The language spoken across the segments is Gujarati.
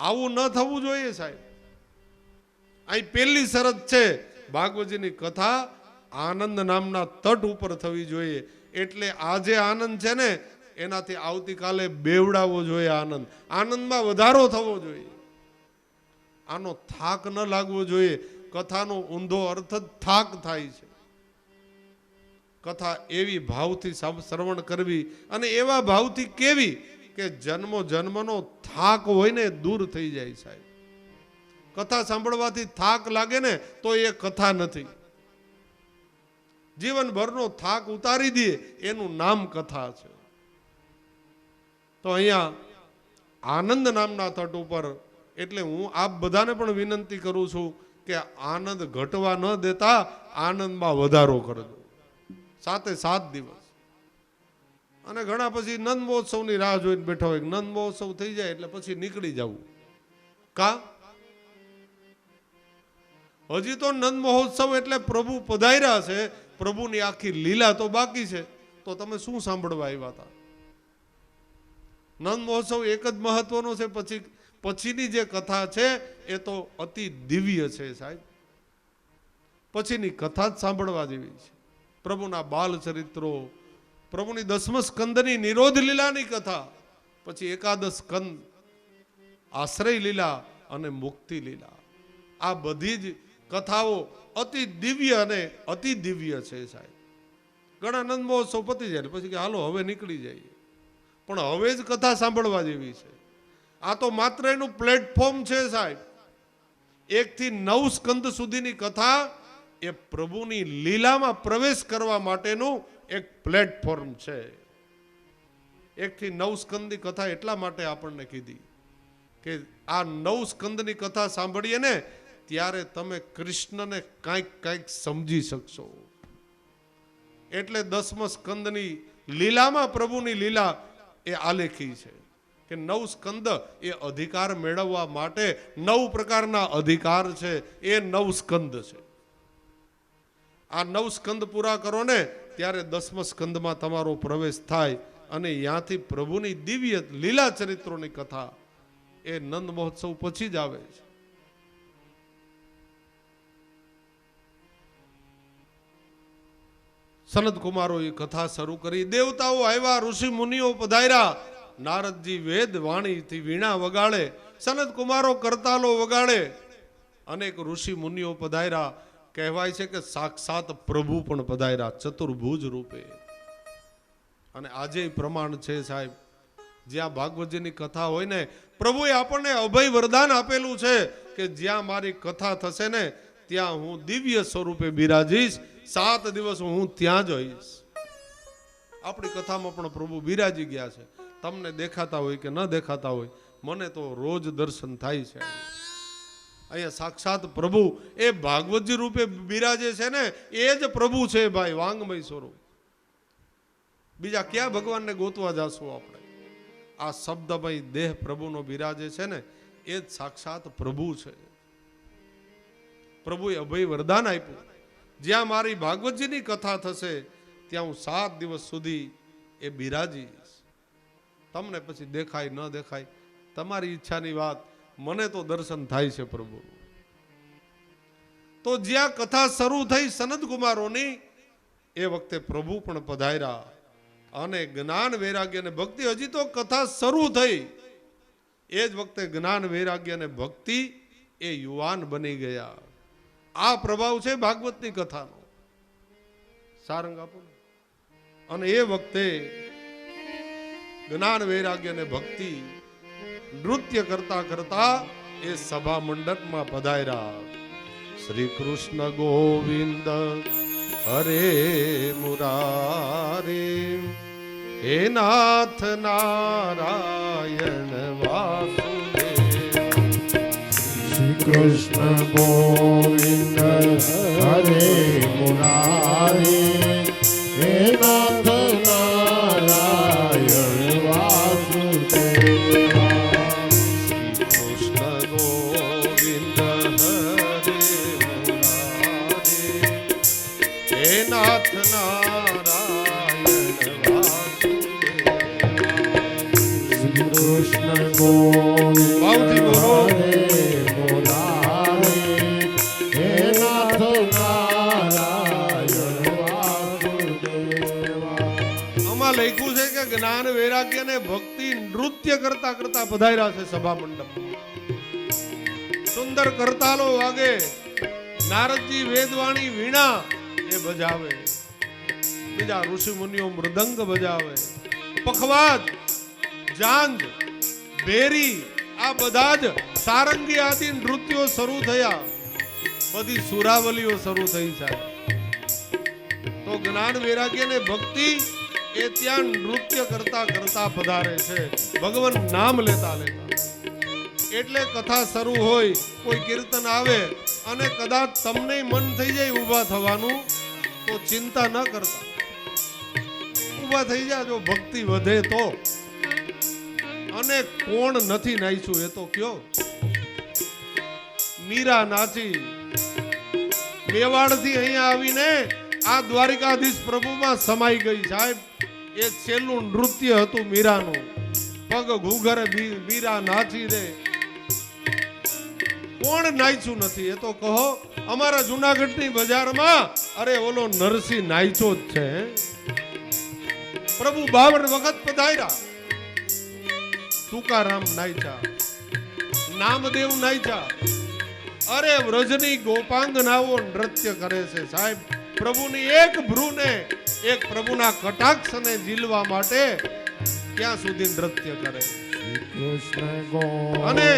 આવું ન થવું જોઈએ સાહેબ. અહીં પહેલી શરત છે, ભાગવતજીની કથા આનંદ નામના તટ ઉપર થવી જોઈએ. એટલે આ જે આનંદ છે ને એનાથી આવતીકાલે બેવડાવવો જોઈએ. આનંદમાં વધારો થવો જોઈએ. આનો થાક ન લાગવો જોઈએ. કથાનો ઊંધો અર્થ જ થાક થાય છે. કથા એવી ભાવથી શ્રવણ કરવી અને એવા ભાવથી કેવી કે જન્મો જન્મનો થાક હોય ને દૂર થઈ જાય સાહેબ. કથા સાંભળવાથી થાક લાગે ને તો એ કથા નથી. જીવનભરનો થાક ઉતારી દે એનું નામ કથા છે. તો અહીંયા આનંદ નામના તટ ઉપર, એટલે હું આપ બધાને પણ વિનંતી કરું છું કે આનંદ ઘટવા ન દેતા આનંદમાં વધારો કરજો. 7 દિવસ. અને ઘણા પછી નંદ મહોત્સવની રાહ જોઈને બેઠા હોય. નંદ મહોત્સવ થઈ જાય એટલે પછી નીકળી જવું. કા હજી તો નંદ મહોત્સવ એટલે પ્રભુ પધાર્યા છે, પ્રભુની આખી લીલા તો બાકી છે. તો તમે શું સાંભળવા આવ્યા હતા? નંદ મહોત્સવ એક જ મહત્વનો છે. પછીની જે કથા છે એ તો અતિ દિવ્ય છે સાહેબ. પછીની કથા જ સાંભળવા જેવી છે. પ્રભુના બાલ ચરિત્રો, પ્રભુની 10મ સ્કંદની નિરોધ લીલાની કથા, પછી 11 સ્કંદ આશ્રય લીલા અને મુક્તિ લીલા. આ બધી જ કથાઓ અતિ દિવ્ય અને અતિ દિવ્ય છે સાહેબ. ઘણા નંદ મહોત્સવ પતી જાય પછી કે હાલો હવે નીકળી જઈએ, પણ હવે જ કથા સાંભળવા જેવી છે. આ તો માત્ર એનું પ્લેટફોર્મ છે સાહેબ. 1 થી 9 સ્કંદ સુધીની કથા એ પ્રભુની લીલામાં પ્રવેશ કરવા માટેનું એક પ્લેટફોર્મ છે. 1 થી 9 સ્કંદની કથા એટલા માટે આપણને કીધી કે આ 9 સ્કંદની કથા સાંભળીએ ને ત્યારે તમે કૃષ્ણને કાંઈક સમજી શકશો. એટલે 10મ સ્કંદની લીલામાં પ્રભુની લીલા એ આલેખી છે કે 9 સ્કંદ એ અધિકાર મેળવવા માટે 9 પ્રકારના અધિકાર છે. એ 9 સ્કંદ છે. આ 9 સ્કંદ પૂરા કરો ને ત્યારે 10મ સ્કંદમાં તમારો પ્રવેશ થાય અને ત્યાંથી પ્રભુની દિવ્ય લીલા ચરિત્રોની કથા એ નંદ મહોત્સવ પછી જ આવે છે. સનત કુમારો એ કથા શરૂ કરી. દેવતાઓ આવ્યા, ઋષિ મુનિઓ પધાર્યા. નારદજી વેદ વાણીથી વીણા વગાડે, સનત કુમારો કરતાલો વગાડે. અનેક ઋષિ મુનિઓ પધાર્યા. કહેવાય છે કે સાક્ષાત પ્રભુ પણ પધાર્યા ચતુર્ભુજ રૂપે. અને આજે પ્રમાણ છે સાહેબ. જ્યાં ભાગવતજીની કથા હોય ને, પ્રભુએ આપણને અભય વરદાન આપેલું છે કે જ્યાં મારી કથા થશે ને ત્યાં હું દિવ્ય સ્વરૂપે બિરાજીશ. 7 દિવસ હું ત્યાં જ હોઈશ. આપણી કથામાં પણ પ્રભુ બિરાજી ગયા છે. તમને દેખાતા હોય કે ન દેખાતા હોય, મને તો રોજ દર્શન થાય છે. અહીંયા સાક્ષાત પ્રભુ એ ભાગવતજી રૂપે બિરાજે છે ને, એ જ પ્રભુ છે ભાઈ, વાંગમય સ્વરૂપ. બીજા ક્યાં ભગવાનને ગોતવા જાશું આપણે? આ શબ્દમય દેહ પ્રભુનો બિરાજે છે ને એ જ સાક્ષાત પ્રભુ છે. પ્રભુએ અભય વરદાન આપ્યું. જ્યાં મારી ભાગવતજીની કથા થશે ત્યાં હું 7 દિવસ સુધી એ બિરાજીશ. તમને પછી દેખાય ન દેખાય તમારી ઈચ્છાની વાત, મને તો દર્શન થાય છે પ્રભુ. તો જ્યાં કથા શરૂ થઈ સનત કુમારોની, એ વખતે પ્રભુ પણ પધાર્યા. અને જ્ઞાન વૈરાગ્ય અને ભક્તિ, હજી તો કથા શરૂ થઈ એ જ વખતે જ્ઞાન વૈરાગ્ય અને ભક્તિ એ યુવાન બની ગયા. આ પ્રભાવ છે ભાગવતની કથાનો. સારંગ આપો. અને એ વખતે જ્ઞાન વૈરાગ્ય અને ભક્તિ નૃત્ય કરતા કરતા એ સભા મંડપમાં પધાર્યા. શ્રી કૃષ્ણ ગોવિંદ હરે મુરારે, હે નાથ નારાયણ વાસુદેવ. શ્રી કૃષ્ણ ગોવિંદ હરે મુરારે, હે નાથ નારાયણ વાસુદેવ. નાથ નારાયણ વાસુદેવ. શ્રી કૃષ્ણ ગોવિંદ ભાવથી બોલો. કે જ્ઞાન વૈરાગ્ય ને ભક્તિ નૃત્ય કરતા કરતા પધાર્યા છે સભા મંડપમાં. સુંદર કરતાલો વાગે, નારદજી વેદવાણી વીણા એ બજાવે, બીજા ઋષિ મુનિઓ મૃદંગ બજાવે, પખવાજ, જાંજ, ભેરી આ બધા જ સારંગી આદિ નૃત્યો શરૂ થયા, બધી સુરાવલીઓ શરૂ થઈ છે. તો જ્ઞાન વૈરાગ્ય ને ભક્તિ એ ત્યાં નૃત્ય કરતા કરતા પધારે છે, ભગવાન નામ લેતા લેતા. એટલે કથા શરૂ હોય, કોઈ કીર્તન આવે અને કદાચ તમને મન થઈ જાય ઊભા થવાનું, તો ચિંતા ન કરતા ઊભા થઈ જાજો, ભક્તિ વધે તો. અને કોણ નથી નાચ્યું એ તો કયો. મીરા નાચી, મેવાડ થી અહીંયા આવીને આ દ્વારિકાધીશ પ્રભુમાં સમાઈ ગઈ સાહેબ. એ છેલ્લું નૃત્ય હતું મીરાનું, પગ ઘૂઘરે મીરા નાચી દે. કોણ નાચ્યું નથી એ તો કહો. અમારા જુનાગઢની બજારમાં અરે ઓલો નરસિંહ નાચ્યો જ છે. પ્રભુ 52 વખત પધાર્યા. તુકારામ નાચ્યા, નામદેવ નાચ્યા. અરે વ્રજની ગોપાંગનાઓ નૃત્ય કરે છે સાહેબ. પ્રભુની એક ભ્રૂને, એક પ્રભુના કટાક્ષને ઝીલવા માટે ક્યાં સુધી નૃત્ય કરે. અને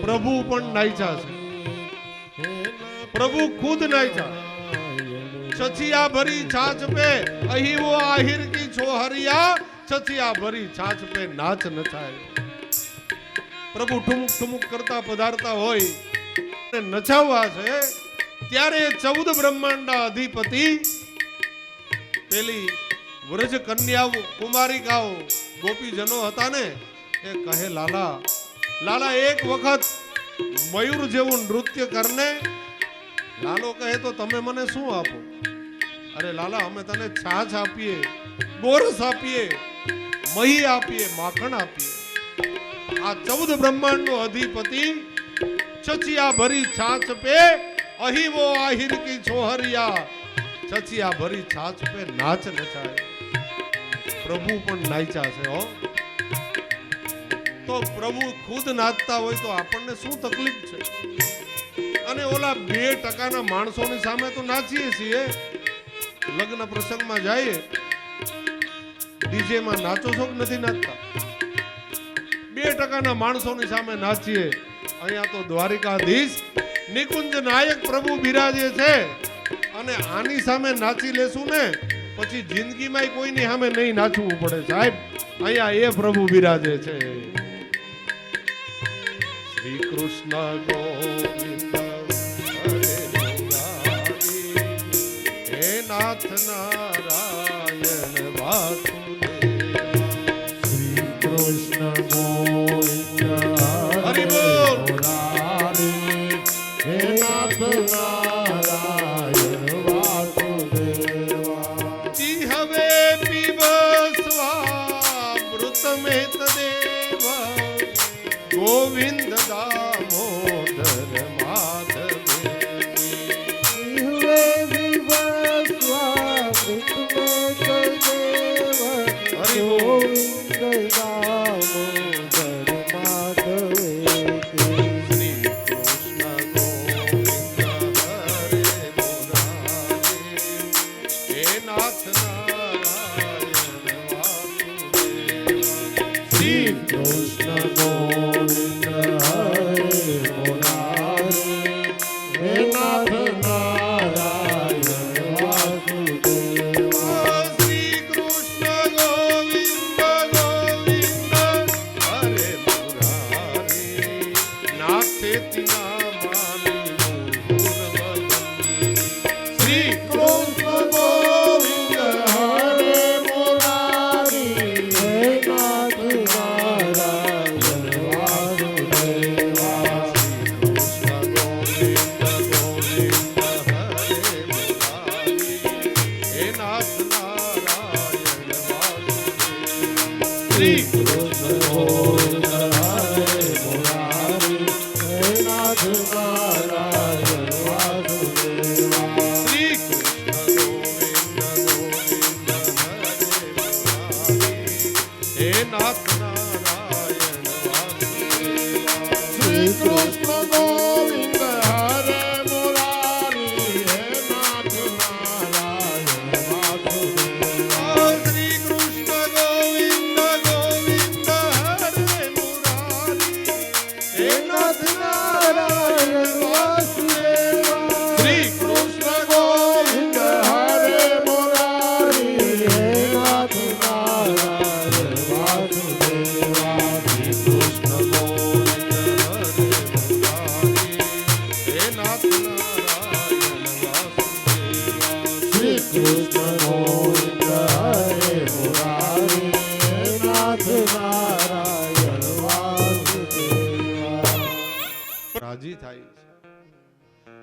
પ્રભુ પણ નાચ્યા છે. પ્રભુ ખુદ નાચ્યા. છછિયા ભરી છાછ પે અહીં વો આહિર કી છોહરિયા, છછિયા ભરી છાછ પે નાચ નચાય. પ્રભુ ઠુમુક ઠુમુક કરતા પધારતા હોય અને નચાવવા છે ત્યારે 14 બ્રહ્માંડના અધિપતિ પેલી વ્રજ કન્યાઓ, કુમારિકાઓ, ગોપીજનો હતા ને, એ કહે લાલા, લાલા એક વખત મયુર જેવું નૃત્ય કરને. લાલો કહે તો તમે મને શું આપો? અરે લાલા અમે તને છાછ આપીએ, ગોરસ આપીએ, મહી આપીએ, માખણ આપીએ. આ 14 બ્રહ્માંડનો અધિપતિ છછિયા ભરી છાછ પે અહીં વો આહિર કી છોહરિયા, છછિયા ભરી છાછ પે નાચ નચાય. પ્રભુ પણ નાચ્યા છે હો. તો પ્રભુ ખુદ નાચતા હોય તો આપણને શું તકલીફ છે? અને ઓલા 2% માણસોની સામે તો નાચીએ છીએ. લગ્ન પ્રસંગમાં જઈએ, ડીજે માં નાચો છો કે નથી નાચતા? 2% માણસોની સામે નાચીએ. અહીંયા તો દ્વારિકાધીશ નિકુંજ નાયક પ્રભુ બિરાજે છે, અને આની સામે નાચી લેશું ને પછી જિંદગીમાં કોઈની સામે નહીં નાચવું પડે સાહેબ. અહીંયા એ પ્રભુ બિરાજે છે. શ્રી કૃષ્ણ ગોવિંદ હરે નાથ નારાયણ વાસુદેવ. શ્રી કૃષ્ણ ગોવિંદ હરિ બોલ. હે નાથ નારાયણ વાસુદેવા. હવે પીવસ્વામૃત મેત દેવ ગોવિંદ દામોદર માધવ. હરિ બોલ. હે નાથ નારાયણ વાસુદેવા શ્રી કૃષ્ણ ગોવિંદ હરે મુરારી હે નાથ નારાયણ વાસુદેવા શ્રી કૃષ્ણ ગોવિંદ ગોવિંદ હરે મુરારી હે નાથ નારાયણ વાસુદેવા શ્રી કૃષ્ણ ગોવિંદ હરે મુરારી હે નાથ નારાયણ વાસુદેવા શ્રી કૃષ્ણ ગોવિંદ હરે મુરારી હે નાથ નારાયણ વાસુદેવા શ્રી કૃષ્ણ ગોવિંદ હરે મુરારી હે નાથ નારાયણ વાસુદેવા રાજી થાય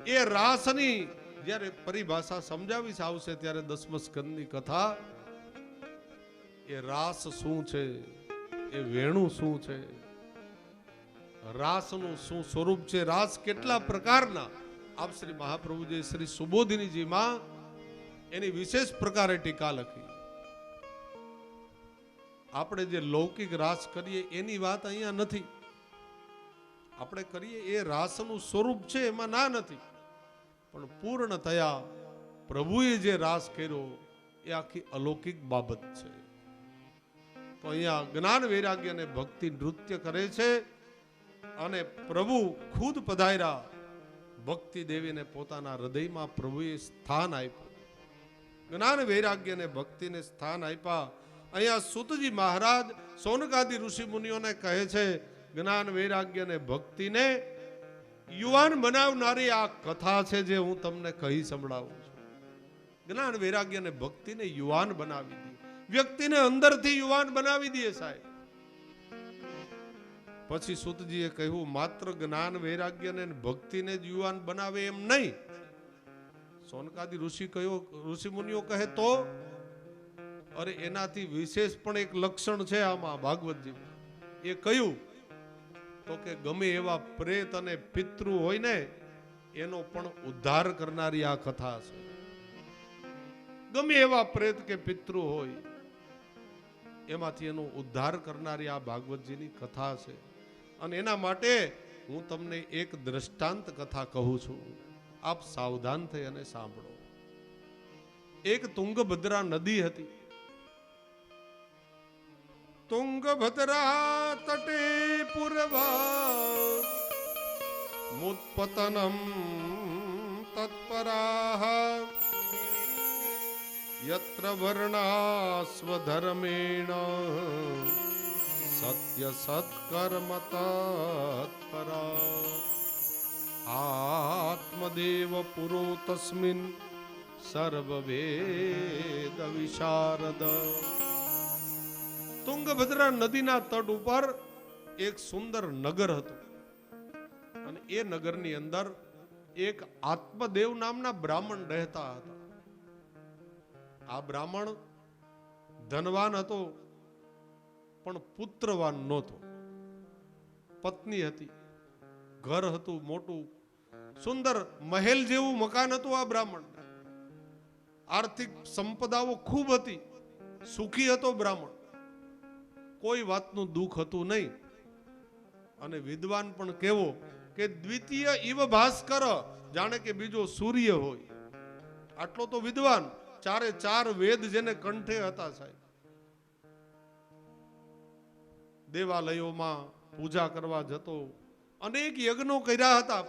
છે એ રાસની જ્યારે પરિભાષા સમજાવી આવશે ત્યારે દસમ સ્કંદની કથા એ રાસ શું છે એ વેણું શું છે રાસનું શું સ્વરૂપ છે રાસ કેટલા પ્રકારના આપ શ્રી મહાપ્રભુજી શ્રી સુબોધિનીજીમાં એની વિશેષ પ્રકારે ટીકા લખી આપણે જે લૌકિક રાસ કરીએ એની વાત અહીંયા નથી આપણે કરીએ એ રાસનું સ્વરૂપ છે એમાં ના નથી પણ પૂર્ણ થયા પ્રભુએ જે રાસ કર્યો એ આખી અલૌકિક બાબત છે તો અહીંયા જ્ઞાન વૈરાગ્ય અને ભક્તિ નૃત્ય કરે છે અને પ્રભુ ખુદ પધાર્યા ભક્તિ દેવીને પોતાના હૃદયમાં પ્રભુએ સ્થાન આપ્યું જ્ઞાન વૈરાગ્ય અને ભક્તિને સ્થાન આપ્યા અહીંયા સુતજી મહારાજ સૌનકાદી ઋષિ મુનિઓને કહે છે જ્ઞાન વૈરાગ્ય અને ભક્તિને યુવાન બનાવનારી આ કથા છે જે હું તમને કહી સંભળાવું છું જ્ઞાન વૈરાગ્ય અને ભક્તિને યુવાન બનાવી દે વ્યક્તિને અંદરથી યુવાન બનાવી દે સાહેબ પછી સુતજીએ કહ્યું માત્ર જ્ઞાન વૈરાગ્ય અને ભક્તિને જ યુવાન બનાવે એમ નહીં સોનકાદી ઋષિ મુનિઓ કહે તો અરે એનાથી વિશેષ પણ એક લક્ષણ છે આમાં ભાગવતજી એ કયું તો કે ગમે એવા પ્રેત અને પિતૃ હોય ને એનો પણ ઉદ્ધાર કરનારી આ કથા છે ગમે એવા પ્રેત કે પિતૃ હોય એમાંથી એનો ઉદ્ધાર કરનારી આ ભાગવતજીની કથા છે અને એના માટે હું તમને એક દ્રષ્ટાંત કથા કહું છું આપ સાવધાન થઈ અને સાંભળો એક તુંગભદ્રા નદી હતી તુંગભદ્રા તટે પૂર્વા મુત્પતનમ તત્પરાઃ યત્ર વર્ણાસ્વધર્મેણ સત્ય સત્કર્મ તત્પરા આત્મદેવ પુરો તસ્મિન સર્વવેદ વિશારદ તુંગભદ્રા નદીના તટ ઉપર એક સુંદર નગર હતું અને એ નગરની અંદર એક આત્મદેવ નામના બ્રાહ્મણ રહેતા હતા આ બ્રાહ્મણ ધનવાન હતો પણ પુત્રવાન નહોતો પત્ની હતી ઘર હતું મોટું સુંદર મહેલ જેવું મકાન હતું આ બ્રાહ્મણ આર્થિક સંપદાઓ ખૂબ હતી સુખી હતો બ્રાહ્મણ કોઈ વાતનું દુઃખ હતું નહીં અને વિદ્વાન પણ કેવો કે દ્વિતીય ઇવ ભાસ્કર જાણે કે બીજો સૂર્ય હોય આટલો તો વિદ્વાન ચારે ચાર વેદ જેને કંઠે હતા સાહેબ દેવાલયોમાં પૂજા કરવા જતો અનેક યજ્ઞો કર્યા હતા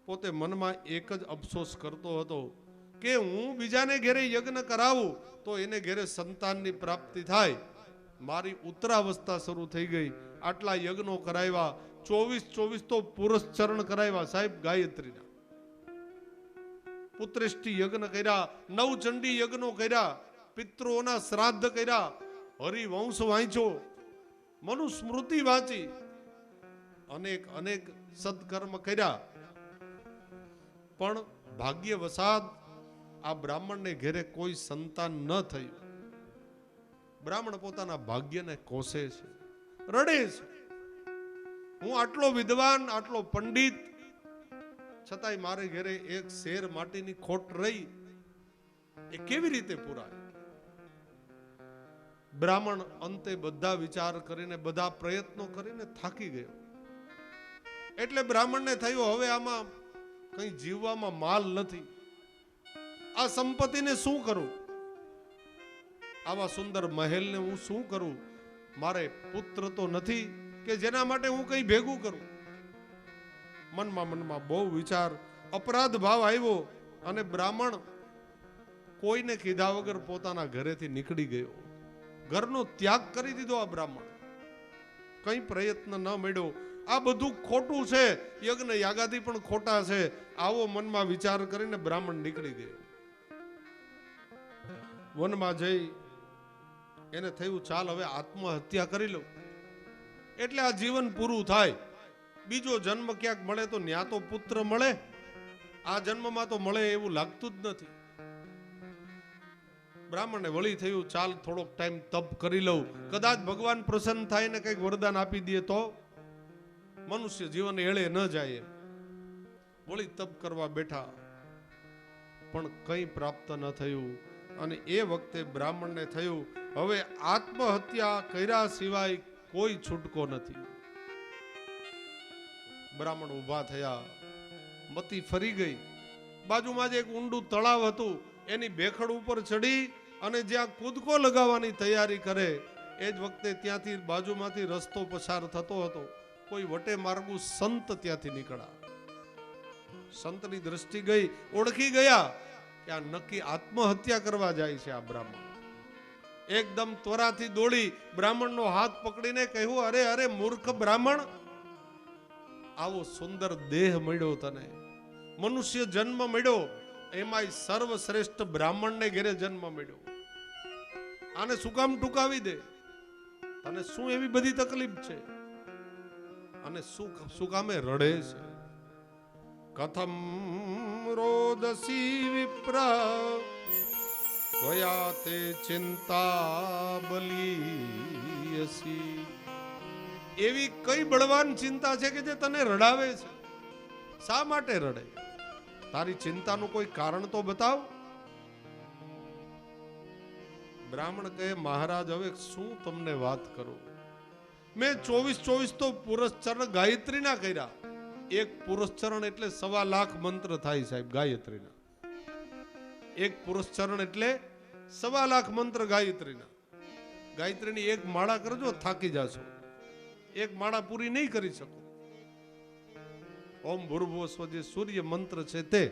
પોતે મનમાં એક જ અફસોસ કરતો હતો કે હું બીજાને ઘેરે યજ્ઞ કરાવું તો એને ઘેરે સંતાનની પ્રાપ્તિ થાય મારી ઉત્તરાવસ્થા શરૂ થઈ ગઈ આટલા યજ્ઞો કરાવ્યા 24 તો પુરુષ ચરણ કરાવ્યા સાહેબ ગાયત્રીના પુત્રેષ્ટિ યજ્ઞ કર્યા નવચંડી યજ્ઞો કર્યા પિતૃઓના શ્રાદ્ધ કર્યા હરિવંશ વાંચ્યો મનુસ્મૃતિ વાંચી અનેક સત્કર્મ કર્યા પણ ભાગ્યવશાત આ બ્રાહ્મણને ઘેરે કોઈ સંતાન ન થયું બ્રાહ્મણ પોતાના ભાગ્યને કોસે છે રડે છે હું આટલો વિદ્વાન આટલો પંડિત છતાંય મારે ઘેરે એક શેર માટીની ખોટ રહી એ કેવી રીતે પૂરાય બ્રાહ્મણ અંતે બધા વિચાર કરીને બધા પ્રયત્નો કરીને થાકી ગયો. એટલે બ્રાહ્મણને થયું હવે આમાં કઈ જીવવામાં માલ નથી, આ સંપત્તિને શું કરું, આવા સુંદર મહેલને હું શું કરું, મારે પુત્ર તો નથી કે જેના માટે હું કઈ ભેગું કરું. મનમાં બહુ વિચાર, અપરાધ ભાવ આવ્યો અને બ્રાહ્મણ કોઈને કીધા વગર પોતાના ઘરેથી નીકળી ગયો. ઘરનો ત્યાગ કરી દીધો આ બ્રાહ્મણ. કઈ પ્રયત્ન ન મળ્યો. આ બધું ખોટું છે, યજ્ઞ યાગાદી પણ ખોટા છે, આવો મનમાં વિચાર કરીને બ્રાહ્મણ નીકળી ગયો. વનમાં જઈ એને થયું ચાલ હવે આત્મહત્યા કરી લઉં, એટલે આ જીવન પૂરું થાય. બીજો જન્મ ક્યાંક મળે તો ન્યા તો પુત્ર મળે, આ જન્મમાં તો મળે એવું લાગતું જ નથી. બ્રાહ્મણને વળી થયું ચાલ થોડોક ટાઈમ તપ કરી લઉં, કદાચ ભગવાન પ્રસન્ન થાય ને કંઈક વરદાન આપી દે તો મનુષ્ય જીવન એળે ન જાય. વળી તપ કરવા બેઠા પણ કંઈ પ્રાપ્ત ન થયું. અને એ વખતે બ્રાહ્મણને થયું હવે આત્મહત્યા કર્યા સિવાય કોઈ છૂટકો નથી. બ્રાહ્મણ ઊભા થયા, મતી ફરી ગઈ. બાજુમાં જ એક ઊંડું તળાવ હતું, એની ભેખડ ઉપર ચડી અને જ્યાં કૂદકો લગાવવાની તૈયારી કરે એ જ વખતે ત્યાંથી બાજુમાંથી રસ્તો પસાર થતો હતો. કોઈ વટે માર્ગુ સંત ત્યાંથી નીકળ્યા. સંતની દ્રષ્ટિ ગઈ, ઓળખી ગયા કે આ નક્કી આત્મહત્યા કરવા જાય છે આ બ્રાહ્મણ. એકદમ ત્વરાથી દોડી બ્રાહ્મણનો હાથ પકડીને કહ્યું અરે અરે મૂર્ખ બ્રાહ્મણ, આવો સુંદર દેહ મળ્યો તને, મનુષ્ય જન્મ મળ્યો, એમાંય સર્વશ્રેષ્ઠ બ્રાહ્મણને ઘેરે જન્મ મળ્યો, આને શું કામ ટૂંકાવી દે? તને શું એવી બધી તકલીફ છે અને શું કામે રડે છે? કથમ રોદસી વિપ્ર ત્વયા તે ચિંતા બલીયસી. એવી કઈ બળવાન ચિંતા છે કે જે તને રડાવે છે? શા માટે રડે? તારી ચિંતાનું કોઈ કારણ તો બતાવ. બ્રાહ્મણ કહે મહારાજ હવે શું તમને વાત કરું, મેં 24 તો પુરસ્ચરણ ગાયત્રીના કર્યા. એક પુરસ્ચરણ એટલે 1.25 લાખ મંત્ર થાય સાહેબ ગાયત્રીના. એક પુરસ્ચરણ એટલે 1.25 લાખ મંત્ર ગાયત્રીના. ગાયત્રીની એક માળા કરજો થાકી જાશો, એક માળા પૂરી નહીં કરી શકો. ઓમ ભૂર્ભુવઃ સ્વઃ જે સૂર્ય મંત્ર છે તે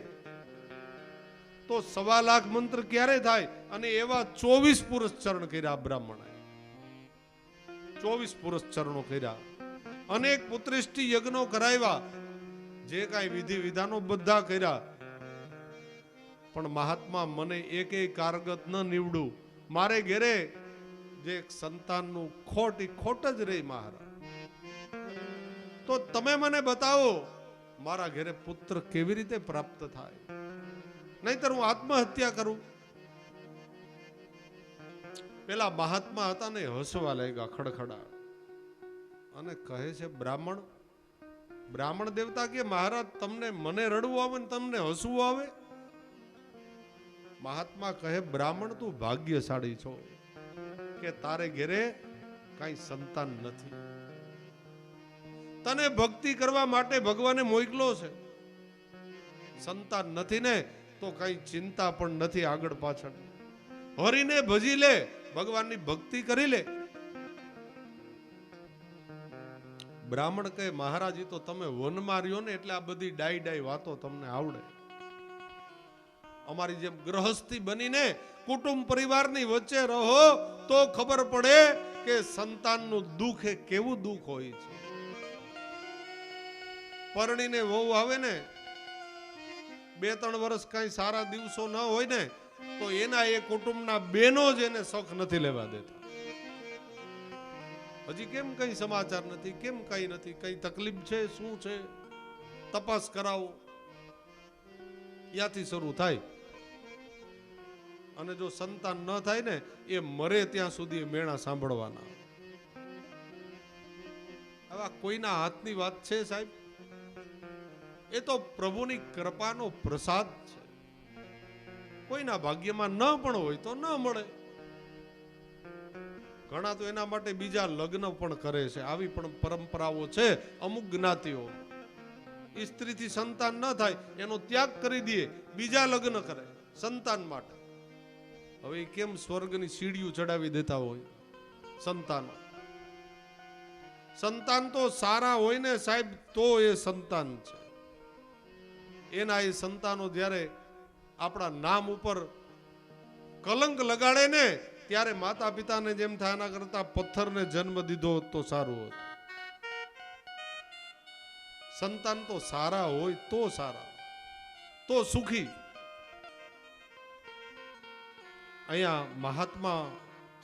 તો 1.25 લાખ મંત્ર ક્યારે થાય? અને એવા 24 પુરસ્ચરણ કર્યા બ્રાહ્મણે. 24 પુરસ્ચરણો કર્યા, અનેક પુત્રેષ્ટિ યજ્ઞો કરાવ્યા, જે કાંઈ વિધિ વિધાનો બધા કર્યા. પણ મહાત્મા મને એકેય કારગત ન નીવડું. મારે ઘેરે જે સંતાનનું ખોટ જ રહી મહારાજ. તો તમે મને બતાવો મારા ઘેરે પુત્ર કેવી રીતે પ્રાપ્ત થાય, નહીતર હું આત્મહત્યા કરું. પેલા મહાત્મા હતા ને હસવા લાગ્યા ખડખડા અને કહે છે બ્રાહ્મણ દેવતા કે મહારાજ તમને મને રડવું આવે ને તમને હસવું આવે? મહાત્મા કહે બ્રાહ્મણ તું ભાગ્યશાળી છો કે તારે ઘેરે કઈ સંતાન નથી. તને ભક્તિ કરવા માટે ભગવાને મોકલો છે. સંતાન નથી ને તો કઈ ચિંતા પણ નથી આગળ પાછળ. હરિને ભજી લે, ભગવાનની ભક્તિ કરી લે. બ્રાહ્મણ કહે મહારાજ તો તમે વનમાં રહ્યો ને એટલે આ બધી ડાઈ વાતો તમને આવડે. અમારી જેમ ગ્રહસ્થી બનીને કુટુંબ પરિવારની વચ્ચે રહો તો ખબર પડે કે સંતાનનું દુઃખ એ કેવું દુઃખ હોય છે. પરણીને વહુ આવે ને 2-3 વર્ષ કઈ સારા દિવસો ન હોય ને તો એના એ કુટુંબના બેનો જ એને શોખ નથી લેવા દેતા. હજી કેમ કઈ સમાચાર નથી, કેમ કઈ નથી, કઈ તકલીફ છે, શું છે, તપાસ કરાવો. ત્યાંથી શરૂ થાય. અને જો સંતાન ન થાય ને એ મરે ત્યાં સુધી મેણા સાંભળવાના. હવે કોઈના હાથની વાત છે સાહેબ? એ તો પ્રભુની કૃપાનો પ્રસાદ છે. કોઈના ભાગ્યમાં ન પણ હોય તો ન મળે. ઘણા તો એના માટે બીજા લગ્ન પણ કરે છે. આવી પણ પરંપરાઓ છે અમુક જ્ઞાતિઓ. સ્ત્રીથી સંતાન ન થાય એનો ત્યાગ કરી દે, બીજા લગ્ન કરે સંતાન માટે. હવે કેમ સ્વર્ગની સીડીઓ ચડાવી દેતા હોય સંતાન? સંતાન તો સારા હોય ને સાહેબ, તો એ સંતાન છે. એના એ સંતાનો જ્યારે આપણા નામ ઉપર કલંક લગાડે ને, ત્યારે માતા પિતાને જેમ થાય એના કરતા પથ્થરને જન્મ દીધો હોત તો સારું હોત. સંતાન તો સારા હોય તો સારા, તો સુખી. અહીંયા મહાત્મા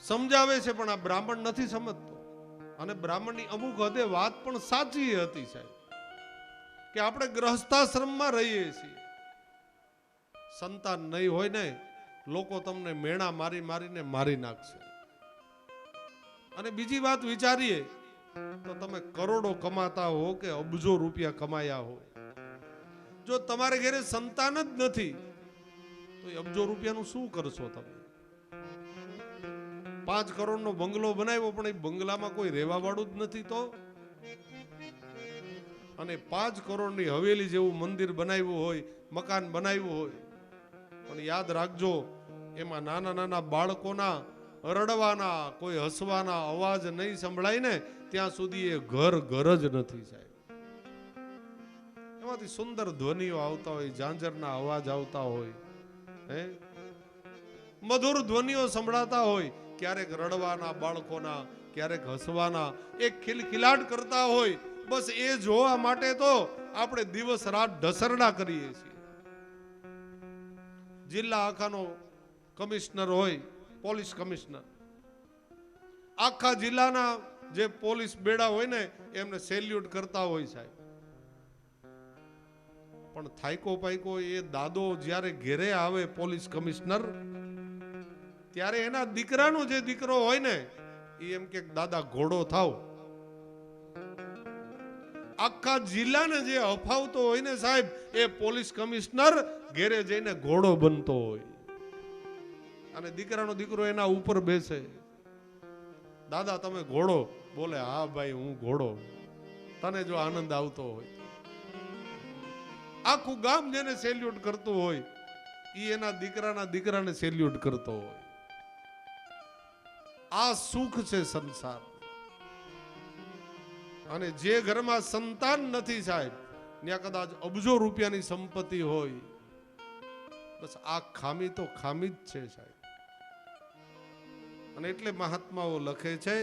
સમજાવે છે પણ આ બ્રાહ્મણ નથી સમજતો. અને બ્રાહ્મણની અમુક હદે વાત પણ સાચી હતી સાહેબ, કે આપણે ગ્રહસ્થાશ્રમમાં રહીએ છીએ. સંતાન નહીં હોય ને, લોકો તમને મેણા મારી મારીને મારી નાખશે. અને બીજી વાત વિચારીએ તો તમે કરોડો કમાતા હો કે અબજો રૂપિયા કમાયા હો, જો તમારે ઘરે સંતાન જ નથી તો એ અબજો રૂપિયાનું શું કરશો તમે? 5 કરોડનો બંગલો બનાવ્યો પણ એ બંગલામાં કોઈ રહેવા વાળું જ નથી તો? અને 5 કરોડની હવેલી જેવું મંદિર બનાવ્યું હોય, મકાન બનાવ્યું હોય, પણ યાદ રાખજો એમાં નાના નાના બાળકોના રડવાના, કોઈ હસવાના અવાજ નહીં સંભળાય ને ત્યાં સુધી એ ઘર ઘર જ નથી સાહેબ. એમાંથી સુંદર ધ્વનિઓ આવતા હોય, ઝાંઝરના અવાજ આવતા હોય, હે મધુર ધ્વનિઓ સંભળાતા હોય, ક્યારેક રડવાના બાળકોના, ક્યારેક હસવાના, એક ખિલખિલાટ કરતા હોય. બસ એ જોવા માટે તો આપણે દિવસ રાત ઢસરડા કરીએ છીએ. જિલ્લા આખાનો કમિશનર હોય, પોલીસ કમિશનર, આખા જિલ્લાના જે પોલીસ બેડા હોય ને એમને સેલ્યુટ કરતા હોય સાહેબ. પણ થાયકો પાયકો એ દાદો જ્યારે ઘેરે આવે પોલીસ કમિશનર, ત્યારે એના દીકરાનો જે દીકરો હોય ને એ એમ કે દાદા ઘોડો થાવ. આખા જિલ્લાને જે અફાવતો હોય ને સાહેબ, એ પોલીસ કમિશનર ઘેરે જઈને ઘોડો બનતો હોય. અને દીકરાનો દીકરો એના ઉપર બેસે, દાદા તમે ઘોડો? બોલે હા ભાઈ હું ઘોડો. તને જો આનંદ આવતો હોય, આખું ગામ જેને સેલ્યુટ કરતું હોય એ એના દીકરાને સેલ્યુટ કરતો હોય. આ સુખ છે સંસાર. અને જે ઘરમાં સંતાન નથી સાહેબ, ત્યાં કદાચ અબજો રૂપિયાની સંપત્તિ હોય, બસ આ ખામી તો ખામી જ છે સાહેબ. અને એટલે મહાત્માઓ લખે છે,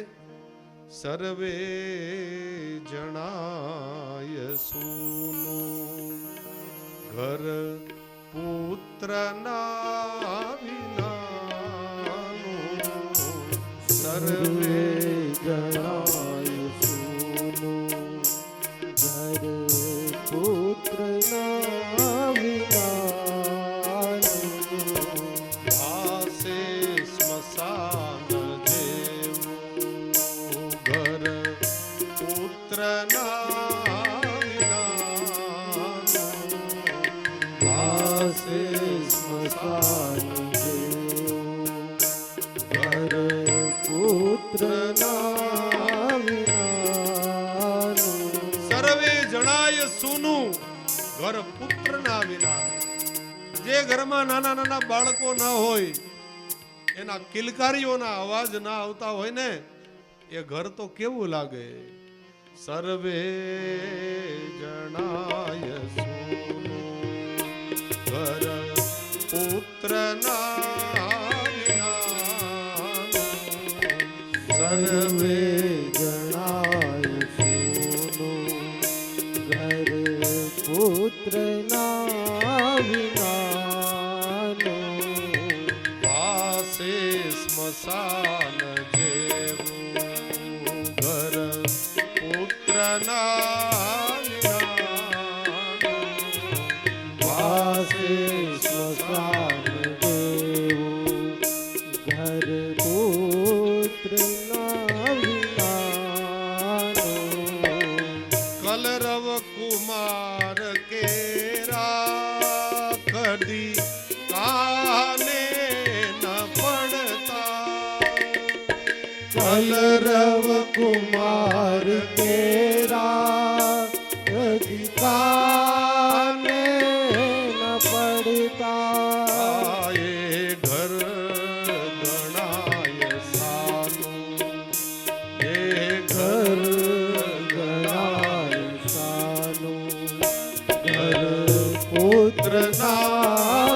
સર્વે જણાય સૂનું ઘર પુત્ર ના વિનાનું. સર્વે જણાય સૂનું ઘર પુત્ર ના વિનાનું. ભાસે સ્મશાન જેવું ઘર પુત્ર ના વિનાનું. ભાસે સ્મશાન જેવું ઘર પુત્ર ના વિનાનું. સર્વે જણાય સૂનું ઘર પુત્ર ના વિના. જે ઘરમાં નાના નાના બાળકો ના હોય, એના કિલકારીઓના અવાજ ના આવતા હોય ને, એ ઘર તો કેવું લાગે? સર્વે જણાય સૂનું ઘર પુત્ર ના વિનાનું. સર્વે જણાય સૂનું ઘર પુત્ર ના વિનાનું. પાસે સ્મશાન જેવું ઘર પુત્ર ના વિનાનું. પાસે સ્મશાન જેવું ઘર પુત્ર ના વિનાનું. कलरव कुमार तेरा अधिकाने न पड़ता ये घर गणाय सानु ये घर घर गणाय सानु घर पुत्र ना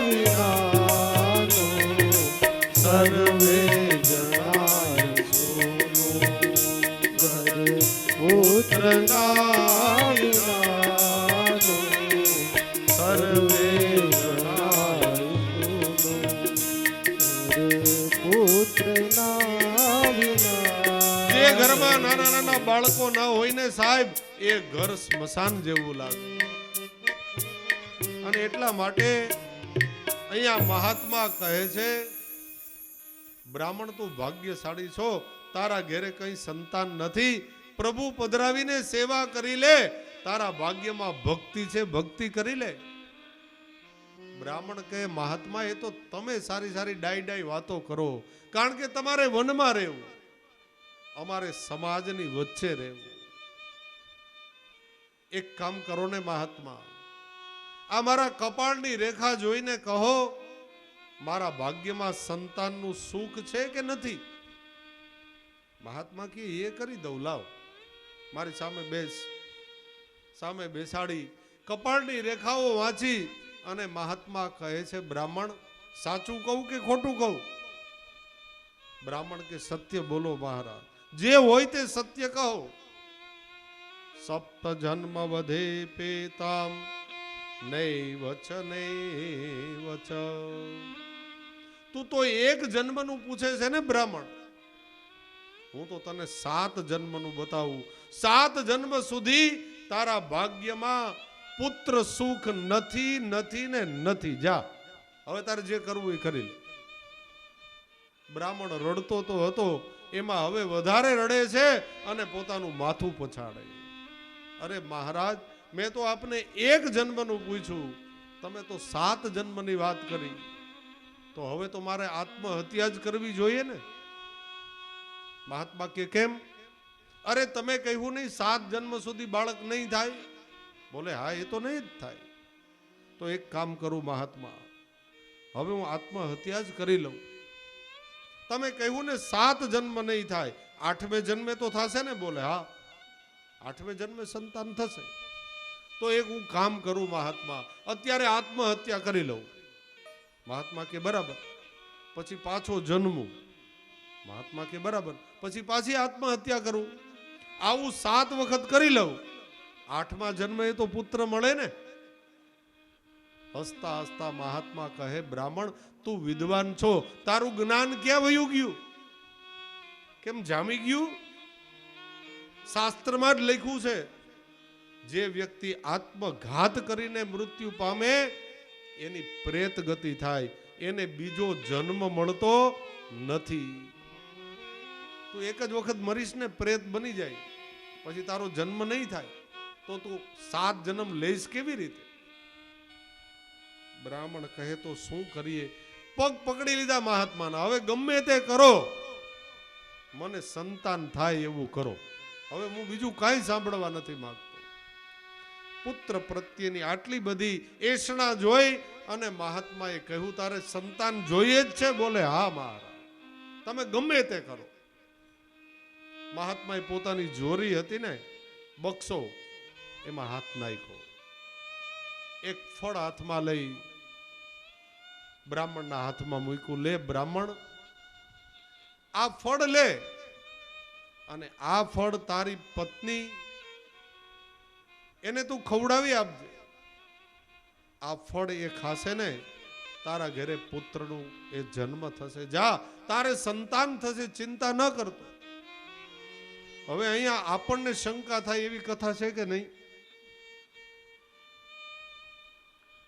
विनानो सर्वे जनाय सोनो घर पुत्र ना विनानो सर्वे जनाय પુત્ર ના વિના જે ઘરમાં નાના નાના બાળકો ના હોય ને સાહેબ એ ઘર સ્મશાન જેવું લાગે. અને એટલા માટે અહીંયા મહાત્મા કહે છે બ્રાહ્મણ તું ભાગ્યશાળી છો, તારા ઘેરે કઈ સંતાન નથી, પ્રભુ પધરાવીને સેવા કરી લે, તારા ભાગ્યમાં ભક્તિ છે, ભક્તિ કરી લે. બ્રાહ્મણ કહે મહાત્મા એ તો તમે સારી સારી ડાઈ ડાઈ વાતો કરો, કારણ કે તમારે વનમાં રહેવું, અમારે સમાજની વચ્ચે રહેવું. એક કામ કરો ને મહાત્મા, આ મારા કપાળની રેખા જોઈને કહો મારા ભાગ્યમાં સંતાનનું સુખ છે કે નથી. મહાત્મા કે એ કરી દઉં, લાવ મારી સામે બેસ. સામે બેસાડી કપાળની રેખાઓ વાંચી અને મહાત્મા કહે છે બ્રાહ્મણ સાચું કહું કે ખોટું કહું. બ્રાહ્મણ કે સત્ય બોલો મહારાજ, જે હોય તે સત્ય કહો. સપ્ત જન્મ વધે પેતામ નૈવચ નૈવચ. તું તો એક જન્મનું પૂછે છે ને બ્રાહ્મણ, હું તો તને 7 જન્મનું બતાવું. 7 જન્મ સુધી તારા ભાગ્યમાં પુત્ર સુખ નથી નથી ને નથી. જા હવે તારે જે કરવું એ કરી લે. બ્રાહ્મણ રડતો તો હતો, એમાં હવે વધારે રડે છે અને પોતાનું માથું પછાડે. અરે મહારાજ, મેં તો આપને એક જન્મનું પૂછ્યું, તમે તો 7 જન્મની વાત કરી, તો હવે તો મારે આત્મહત્યા જ કરવી જોઈએ ને. મહાત્મા કે કેમ? અરે તમે કહ્યું નહીં 7 જન્મ સુધી બાળક નહીં થાય. બોલે હા એ તો નહીં જ થાય. તો એક કામ કરું મહાત્મા, હવે હું આત્મહત્યા જ કરી લઉં. તમે કહ્યું ને 7 જન્મ નહીં થાય, 8મે જન્મે તો થશે ને. બોલે હા 8મે જન્મે સંતાન થશે. તો એક હું કામ કરું મહાત્મા, અત્યારે આત્મહત્યા કરી લઉં. મહાત્મા કે બરાબર. પછી પાછો જન્મું. મહાત્મા કે બરાબર. પછી પાછી આત્મહત્યા કરું. આવું 7 વખત કરી લઉં. 8મા જન્મે તો પુત્ર મળે ને. હસતા હસતા મહાત્મા કહે બ્રાહ્મણ તું વિદ્વાન છો, તારું જ્ઞાન ક્યાં વયું ગયું? કેમ જામી ગયું? શાસ્ત્રમાં જ લખ્યું છે જે વ્યક્તિ આત્મઘાત કરીને મૃત્યુ પામે એની પ્રેત ગતિ થાય, એને બીજો જન્મ મળતો નથી. તું એક જ વખત મરીશ ને પ્રેત બની જાય, પછી તારો જન્મ નહીં થાય, તો તું 7 જન્મ લઈશ કેવી રીતે? બ્રાહ્મણ કહે તો શું કરીએ? પગ પકડી લીધા મહાત્માના, હવે ગમે તે કરો, મને સંતાન થાય એવું કરો. હવે હું બીજું કાંઈ સાંભળવા નથી માંગતો. પુત્ર પ્રત્યેની આટલી બધી એષણા જોઈ અને મહાત્માએ કહ્યું તારે સંતાન જોઈએ જ છે? બોલે હા મહારાજ, તમે ગમે તે કરો. મહાત્માએ પોતાની જોરી હતી ને બક્સો, એમાં હાથ નાખ્યો. એક ફળ હાથમાં લઈ બ્રાહ્મણના હાથમાં મૂક્યું. લે બ્રાહ્મણ, આ ફળ લે અને આ ફળ તારી પત્ની એને તું ખવડાવી આપજે. આ ફળ એ ખાશે ને તારા ઘરે પુત્રનું એ જન્મ થશે. જા, તારે સંતાન થશે, ચિંતા ન કરતો. હવે અહીંયા આપણને શંકા થાય એવી કથા છે કે નહીં?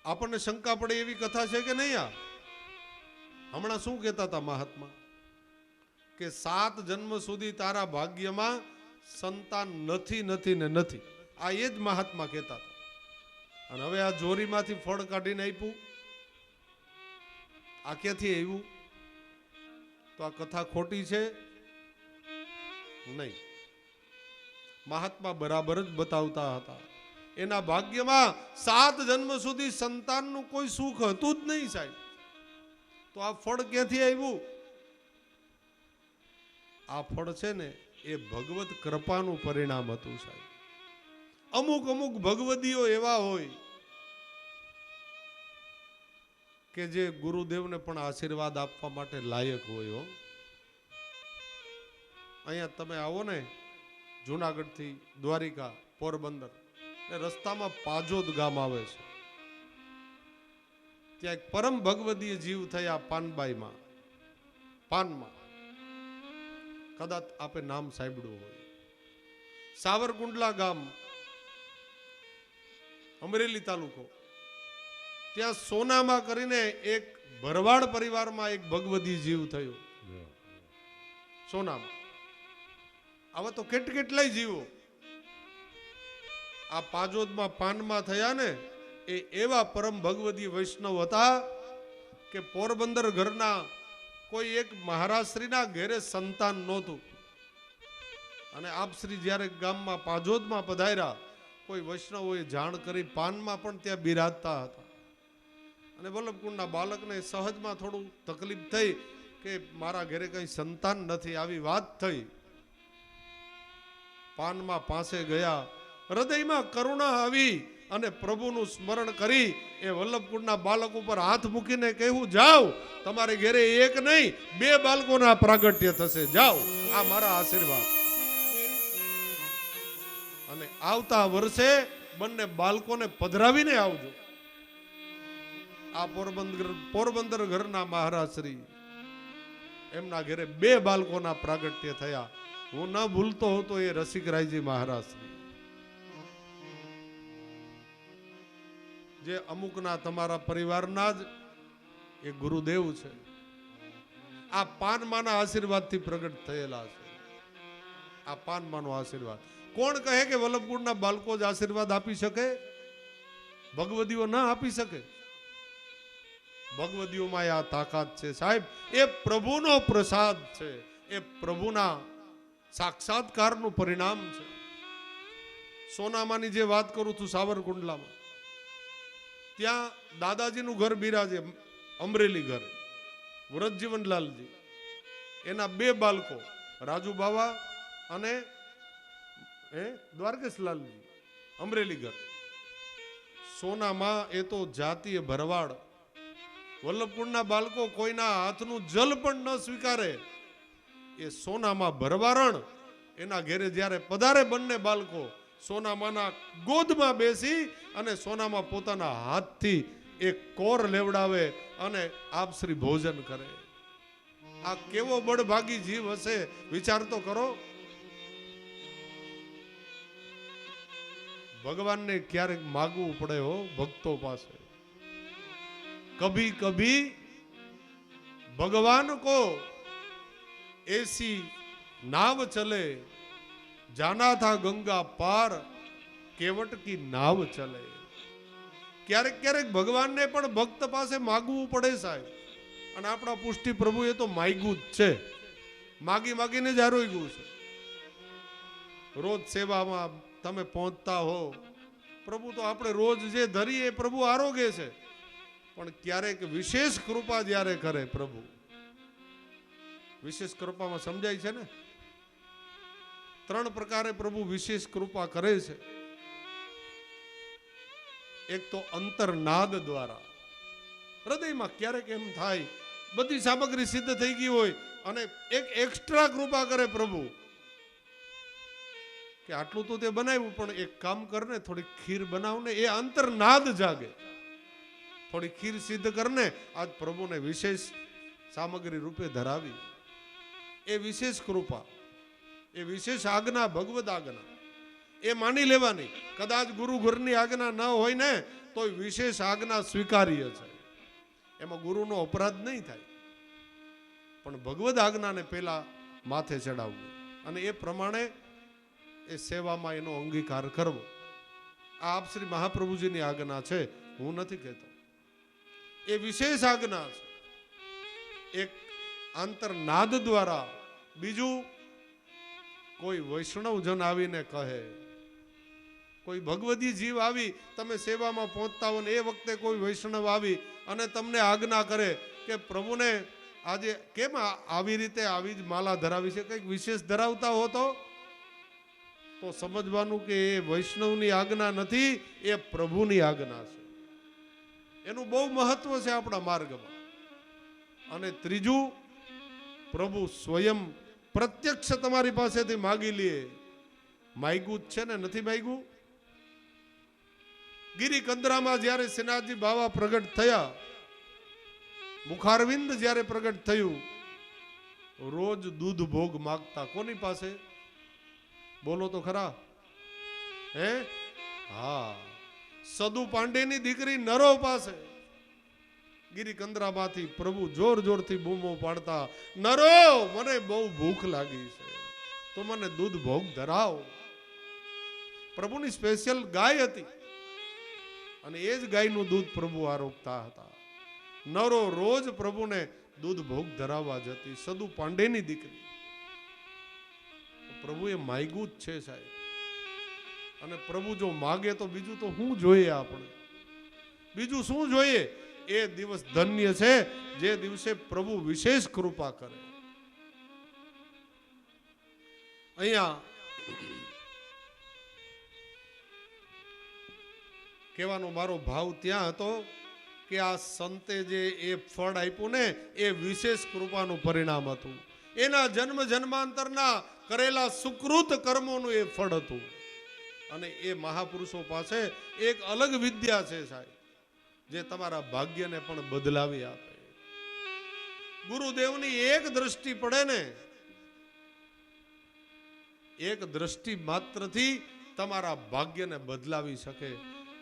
આપણને શંકા પડે એવી કથા છે કે નહીં? હમણાં શું કહેતા હતા મહાત્મા કે 7 જન્મ સુધી તારા ભાગ્યમાં સંતાન નથી નથી ને નથી. આ એ જ મહાત્મા કહેતા હતા. અને હવે આ જોરીમાંથી ફળ કાઢીને આપ્યું, આ ક્યાંથી આવ્યું? તો આ કથા ખોટી છે. નહીં. મહાત્મા બરાબર જ બતાવતા હતા. એના ભાગ્યમાં 7 જન્મ સુધી સંતાનનું કોઈ સુખ હતું જ નહીં સાહેબ. તો આ ફળ ક્યાંથી આવ્યું? આ ફળ છે ને એ ભગવત કૃપાનું પરિણામ હતું સાહેબ. અમુક અમુક ભગવદીઓ એવા હોય કે જે ગુરુદેવને પણ આશીર્વાદ આપવા માટે લાયક હોય હો. અહીંયા તમે આવો ને જુનાગઢથી દ્વારિકા પોરબંદર ને રસ્તામાં પાજોદ ગામ આવે છે. ત્યાં એક પરમ ભગવદીય જીવ થયા પાનબાઈમાં, પાનમાં. કદાચ આપે નામ સાંભળ્યું હોય. સાવરકુંડલા ગામ, અમરેલી તાલુકો, ત્યાં સોનામાં કરીને એક ભરવાડ પરિવારમાં એક ભગવદી જીવ થયો. સોનામાં આવા તો કેટલાય જીવો આ પાજોદમાં પાનમાં થયા ને. એ એવા પરમ ભગવદી વૈષ્ણવ હતા કે પોરબંદર ઘરના કોઈ એક મહારાજશ્રીના ઘેરે સંતાન નહોતું. અને આપશ્રી જ્યારે ગામમાં પાજોદમાં પધાર્યા, કોઈ વૈષ્ણવોએ જાણ કરી, પાનમાં પણ ત્યાં બિરાજતા હતા. અને વલ્લભકુંડના બાળકને સહજમાં થોડું તકલીફ થઈ કે મારા ઘરે કઈ સંતાન નથી, આવી વાત થઈ. પાનમાં પાસે ગયા, હૃદયમાં કરુણા આવી અને પ્રભુનું સ્મરણ કરી એ વલ્લભકુંડના બાળક ઉપર હાથ મૂકીને કહેવું, જાઓ તમારે ઘરે એક નહીં 2 બાળકોના પ્રાગટ્ય થશે, જાઓ આ મારા આશીર્વાદ. અને આવતા વર્ષે બંને બાળકોને પધરાવીને આવજો. આ પોરબંદર ઘરના મહારાજશ્રી, એમના ઘરે 2 બાળકોના પ્રાગટ્ય થયા. હું ન ભૂલતો હતો એ રસિકરાયજી મહારાજશ્રી, જે અમુકના તમારા પરિવારના જ એ ગુરુદેવ છે. આ પાનમાના આશીર્વાદથી પ્રગટ થયેલા છે. આ પાનમાનો આશીર્વાદ. કોણ કહે કે વલ્લભકુંડના બાળકો જ આશીર્વાદ આપી શકે? ભગવદીઓ ના આપી શકે? ભગવદીઓમાં આ તાકાત છે સાહેબ. એ પ્રભુનો પ્રસાદ છે, એ પ્રભુના સાક્ષાત્કારનું પરિણામ છે. સોનામાની જે વાત કરું છું, સાવરકુંડલામાં ત્યાં દાદાજીનું ઘર બિરાજે, અમરેલી ઘર, વ્રતજીવનલાલજી. એના 2 બાળકો, રાજુ બાવા અને દ્વારકેશલાલજી, અમરેલી ઘર. સોનામાં એ તો જાતીય ભરવાડ. વલ્લભકુંડના બાળકો કોઈના હાથનું જલ પણ ન સ્વીકારે. એ સોનામાં ભરવારણ એના ઘેરે જ્યારે પધારે બંને બાળકો, સોનામાના ગોદમાં બેસી અને સોનામાં પોતાના હાથથી એક કોર લેવડાવે અને આપશ્રી ભોજન કરે. આ કેવો બળભાગી જીવ હશે, વિચાર તો કરો. ભગવાનને ક્યારેક માગવું પડે હો ભક્તો પાસે. કભી કભી ભગવાન કો એસી नाव चले, जाना था गंगा पार, केवट की नाव चले. क्यारेक क्यारेक भगवान ने पण भक्त पासे मागवू पड़े साहेब. અને આપણા પુષ્ટિ પ્રભુએ તો માગ્યું જ છે, માગી માગીને જ આરોગ્યું છે. રોજ સેવામાં તમે પહોંચતા હો, પ્રભુ તો આપણે રોજ જે ધરીએ પ્રભુ આરોગે છે. પણ ક્યારેક વિશેષ કૃપા જ્યારે કરે પ્રભુ, વિશેષ કૃપામાં સમજાય છે ને, 3 પ્રકારે પ્રભુ વિશેષ કૃપા કરે છે. એક તો અંતરનાદ દ્વારા, હૃદયમાં ક્યારેક એમ થાય બધી સામગ્રી સિદ્ધ થઈ ગઈ હોય અને એક એક્સ્ટ્રા કૃપા કરે પ્રભુ કે આટલું તો તે બનાવ્યું, પણ એક કામ કરને, થોડી ખીર બનાવને. એ અંતરનાદ જાગે, થોડી ખીર સિદ્ધ કરને. આજ પ્રભુને વિશેષ સામગ્રી રૂપે ધરાવી. એ વિશેષ કૃપા, એ વિશેષ આજ્ઞા, ભગવદ આજ્ઞા એ માની લેવાની. કદાચ ગુરુ ઘરની આજ્ઞા ન હોય ને તો વિશેષ આજ્ઞા સ્વીકાર્ય છે, એમાં ગુરુનો અપરાધ નહીં થાય. પણ ભગવદ આજ્ઞાને પેલા માથે ચડાવવું અને એ પ્રમાણે એ સેવામાં એનો અંગીકાર કરવો. આ આપ શ્રી મહાપ્રભુજીની આજ્ઞા છે, હું નથી કહેતો. એ વિશેષ આજ્ઞા છે, એક આંતરનાદ દ્વારા. બીજું કોઈ વૈષ્ણવજન આવીને કહે, કોઈ ભગવદી જીવ આવી, તમે સેવામાં પહોંચતા હો ને એ વખતે કોઈ વૈષ્ણવ આવી અને તમને આજ્ઞા કરે કે પ્રભુને આજે કેમ આવી રીતે આવી જ માલા ધરાવી છે, કંઈક વિશેષ ધરાવતા હો તો સમજવાનું કે એ વૈષ્ણવની આજ્ઞા નથી, એ પ્રભુની આજ્ઞા છે. એનું બહુ મહત્વ છે આપણા માર્ગમાં. અને ત્રીજું, પ્રભુ સ્વયં પ્રત્યક્ષ તમારી પાસેથી માગી લે. માગ્યું જ છે ને, નથી માગ્યું? ગિરિકંદરામાં જ્યારે શ્રીનાથજી બાવા પ્રગટ થયા, મુખારવિંદ જ્યારે પ્રગટ થયું, રોજ દૂધ ભોગ માગતા. કોની પાસે? બોલો તો ખરા. હે? હા, સદુ પાંડેની દીકરી નરો પાસે. ગિરિકંદરામાંથી પ્રભુ જોર જોરથી બૂમો પાડતા, નરો મને બહુ ભૂખ લાગી છે, તો મને દૂધ ભોગ ધરાવ. પ્રભુની સ્પેશિયલ ગાય હતી અને એ જ ગાયનું દૂધ પ્રભુ આરોગતા હતા. નરો રોજ પ્રભુને દૂધ ભોગ ધરાવવા જતી, સદુ પાંડેની દીકરી. પ્રભુએ માગ્યું જ છે સાહેબ. અને પ્રભુ જો માગે તો બીજું તો શું જોઈએ? આપણે બીજું શું જોઈએ? એ દિવસ ધન્ય છે જે દિવસે પ્રભુ વિશેષ કૃપા કરે. અહીંયા કહેવાનો મારો ભાવ ત્યાં હતો કે આ સંતે જે એ ફળ આપ્યું ને, એ વિશેષ કૃપાનું પરિણામ હતું. એના જન્મ જન્માંતરના કરેલા સુકૃત કર્મોનું એ ફળ હતું. અને એ મહાપુરુષો પાસે એક અલગ વિદ્યા છે સાહેબ, જે તમારા ભાગ્યને પણ બદલાવી આપે. ગુરુદેવની એક દ્રષ્ટિ પડે ને, એક દ્રષ્ટિ માત્રથી તમારા ભાગ્યને બદલાવી શકે.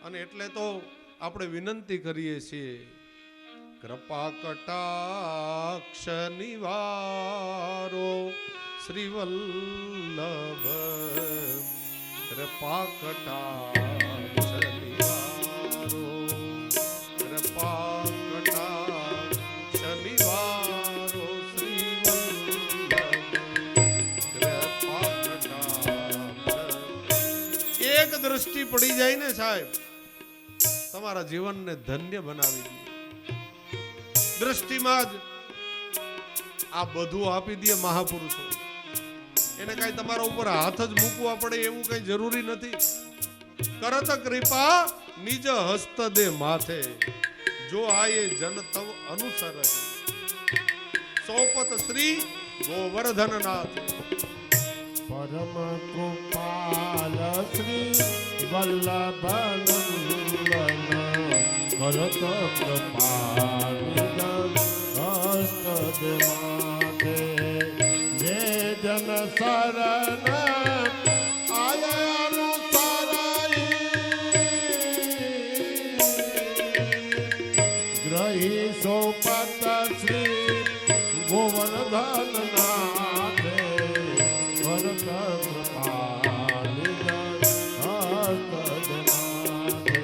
અને એટલે તો આપણે વિનંતી કરીએ છીએ, કૃપા કટાક્ષ નિવારો શ્રી વલ્લભ, કૃપા કટાક્ષ નિવારો, કૃપા કટાક્ષ નિવારો શ્રી વલ્લભ, કૃપા કટાક્ષ. એક દ્રષ્ટિ પડી જાય ને સાહેબ, તમારા જીવનને ધન્ય બનાવી દે. દ્રષ્ટિમાં જ આ બધું આપી દે મહાપુરુષો. એને કઈ તમારા ઉપર હાથ જ મૂકવા પડે એવું કઈ જરૂરી નથી. કરત કૃપા નિજ હસ્ત દે માથે, જો આયે જન તવ અનુસર, સૌપત શ્રી ગોવર્ધન નાથ. પરમ કૃપાલ શ્રી વલ્લભ નંદન, કરત કૃપા નિજ હસ્ત દે માથે, જે જન શરણ આય અનુસરાઈ, ગ્રહી સૌપત શ્રી ગોવર્ધન નાથે, કરત કૃપા નિજ હસ્ત દે માથે,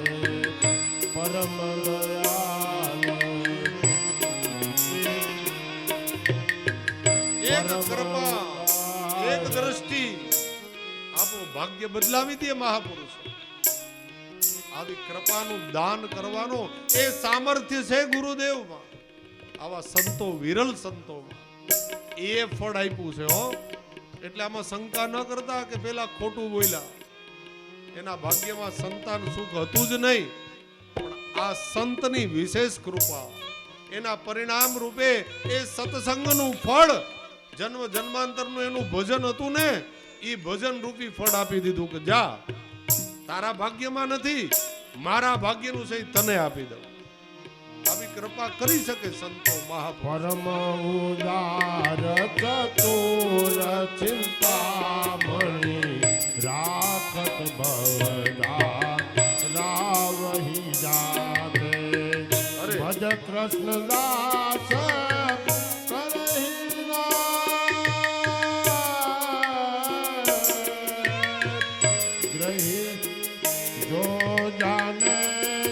પરમ દયાલ. એક કૃપા, એક દ્રષ્ટિ આપણું ભાગ્ય બદલાવી દે મહાપુરુષો. આવી કૃપાનું દાન કરવાનો એ સામર્થ્ય છે ગુરુદેવમાં. આવા સંતો, વિરલ સંતોમાં એ ફળ આપ્યું છે હો. એટલે આમાં શંકા ન કરતા કે પેલા ખોટું બોલ્યા. એના ભાગ્યમાં સંતાન સુખ હતું જ નહીં, પણ આ સંતની વિશેષ કૃપા, એના પરિણામ રૂપે એ સત્સંગનું ફળ, જન્મ જન્માંતરનું એનું ભજન હતું ને, એ ભજન રૂપી ફળ આપી દીધું કે જા, તારા ભાગ્યમાં નથી, મારા ભાગ્યનું છે તને આપી દઉં. આવી કૃપા કરી શકે સંતો મહાપુરુષો. પરમ ઉદાર ચતુર ચિંતામણી, રાખત ભવદા રાવહી જાતે, ભજ કૃષ્ણ દાસ કરહી નાથ, ગ્રહી જો જાને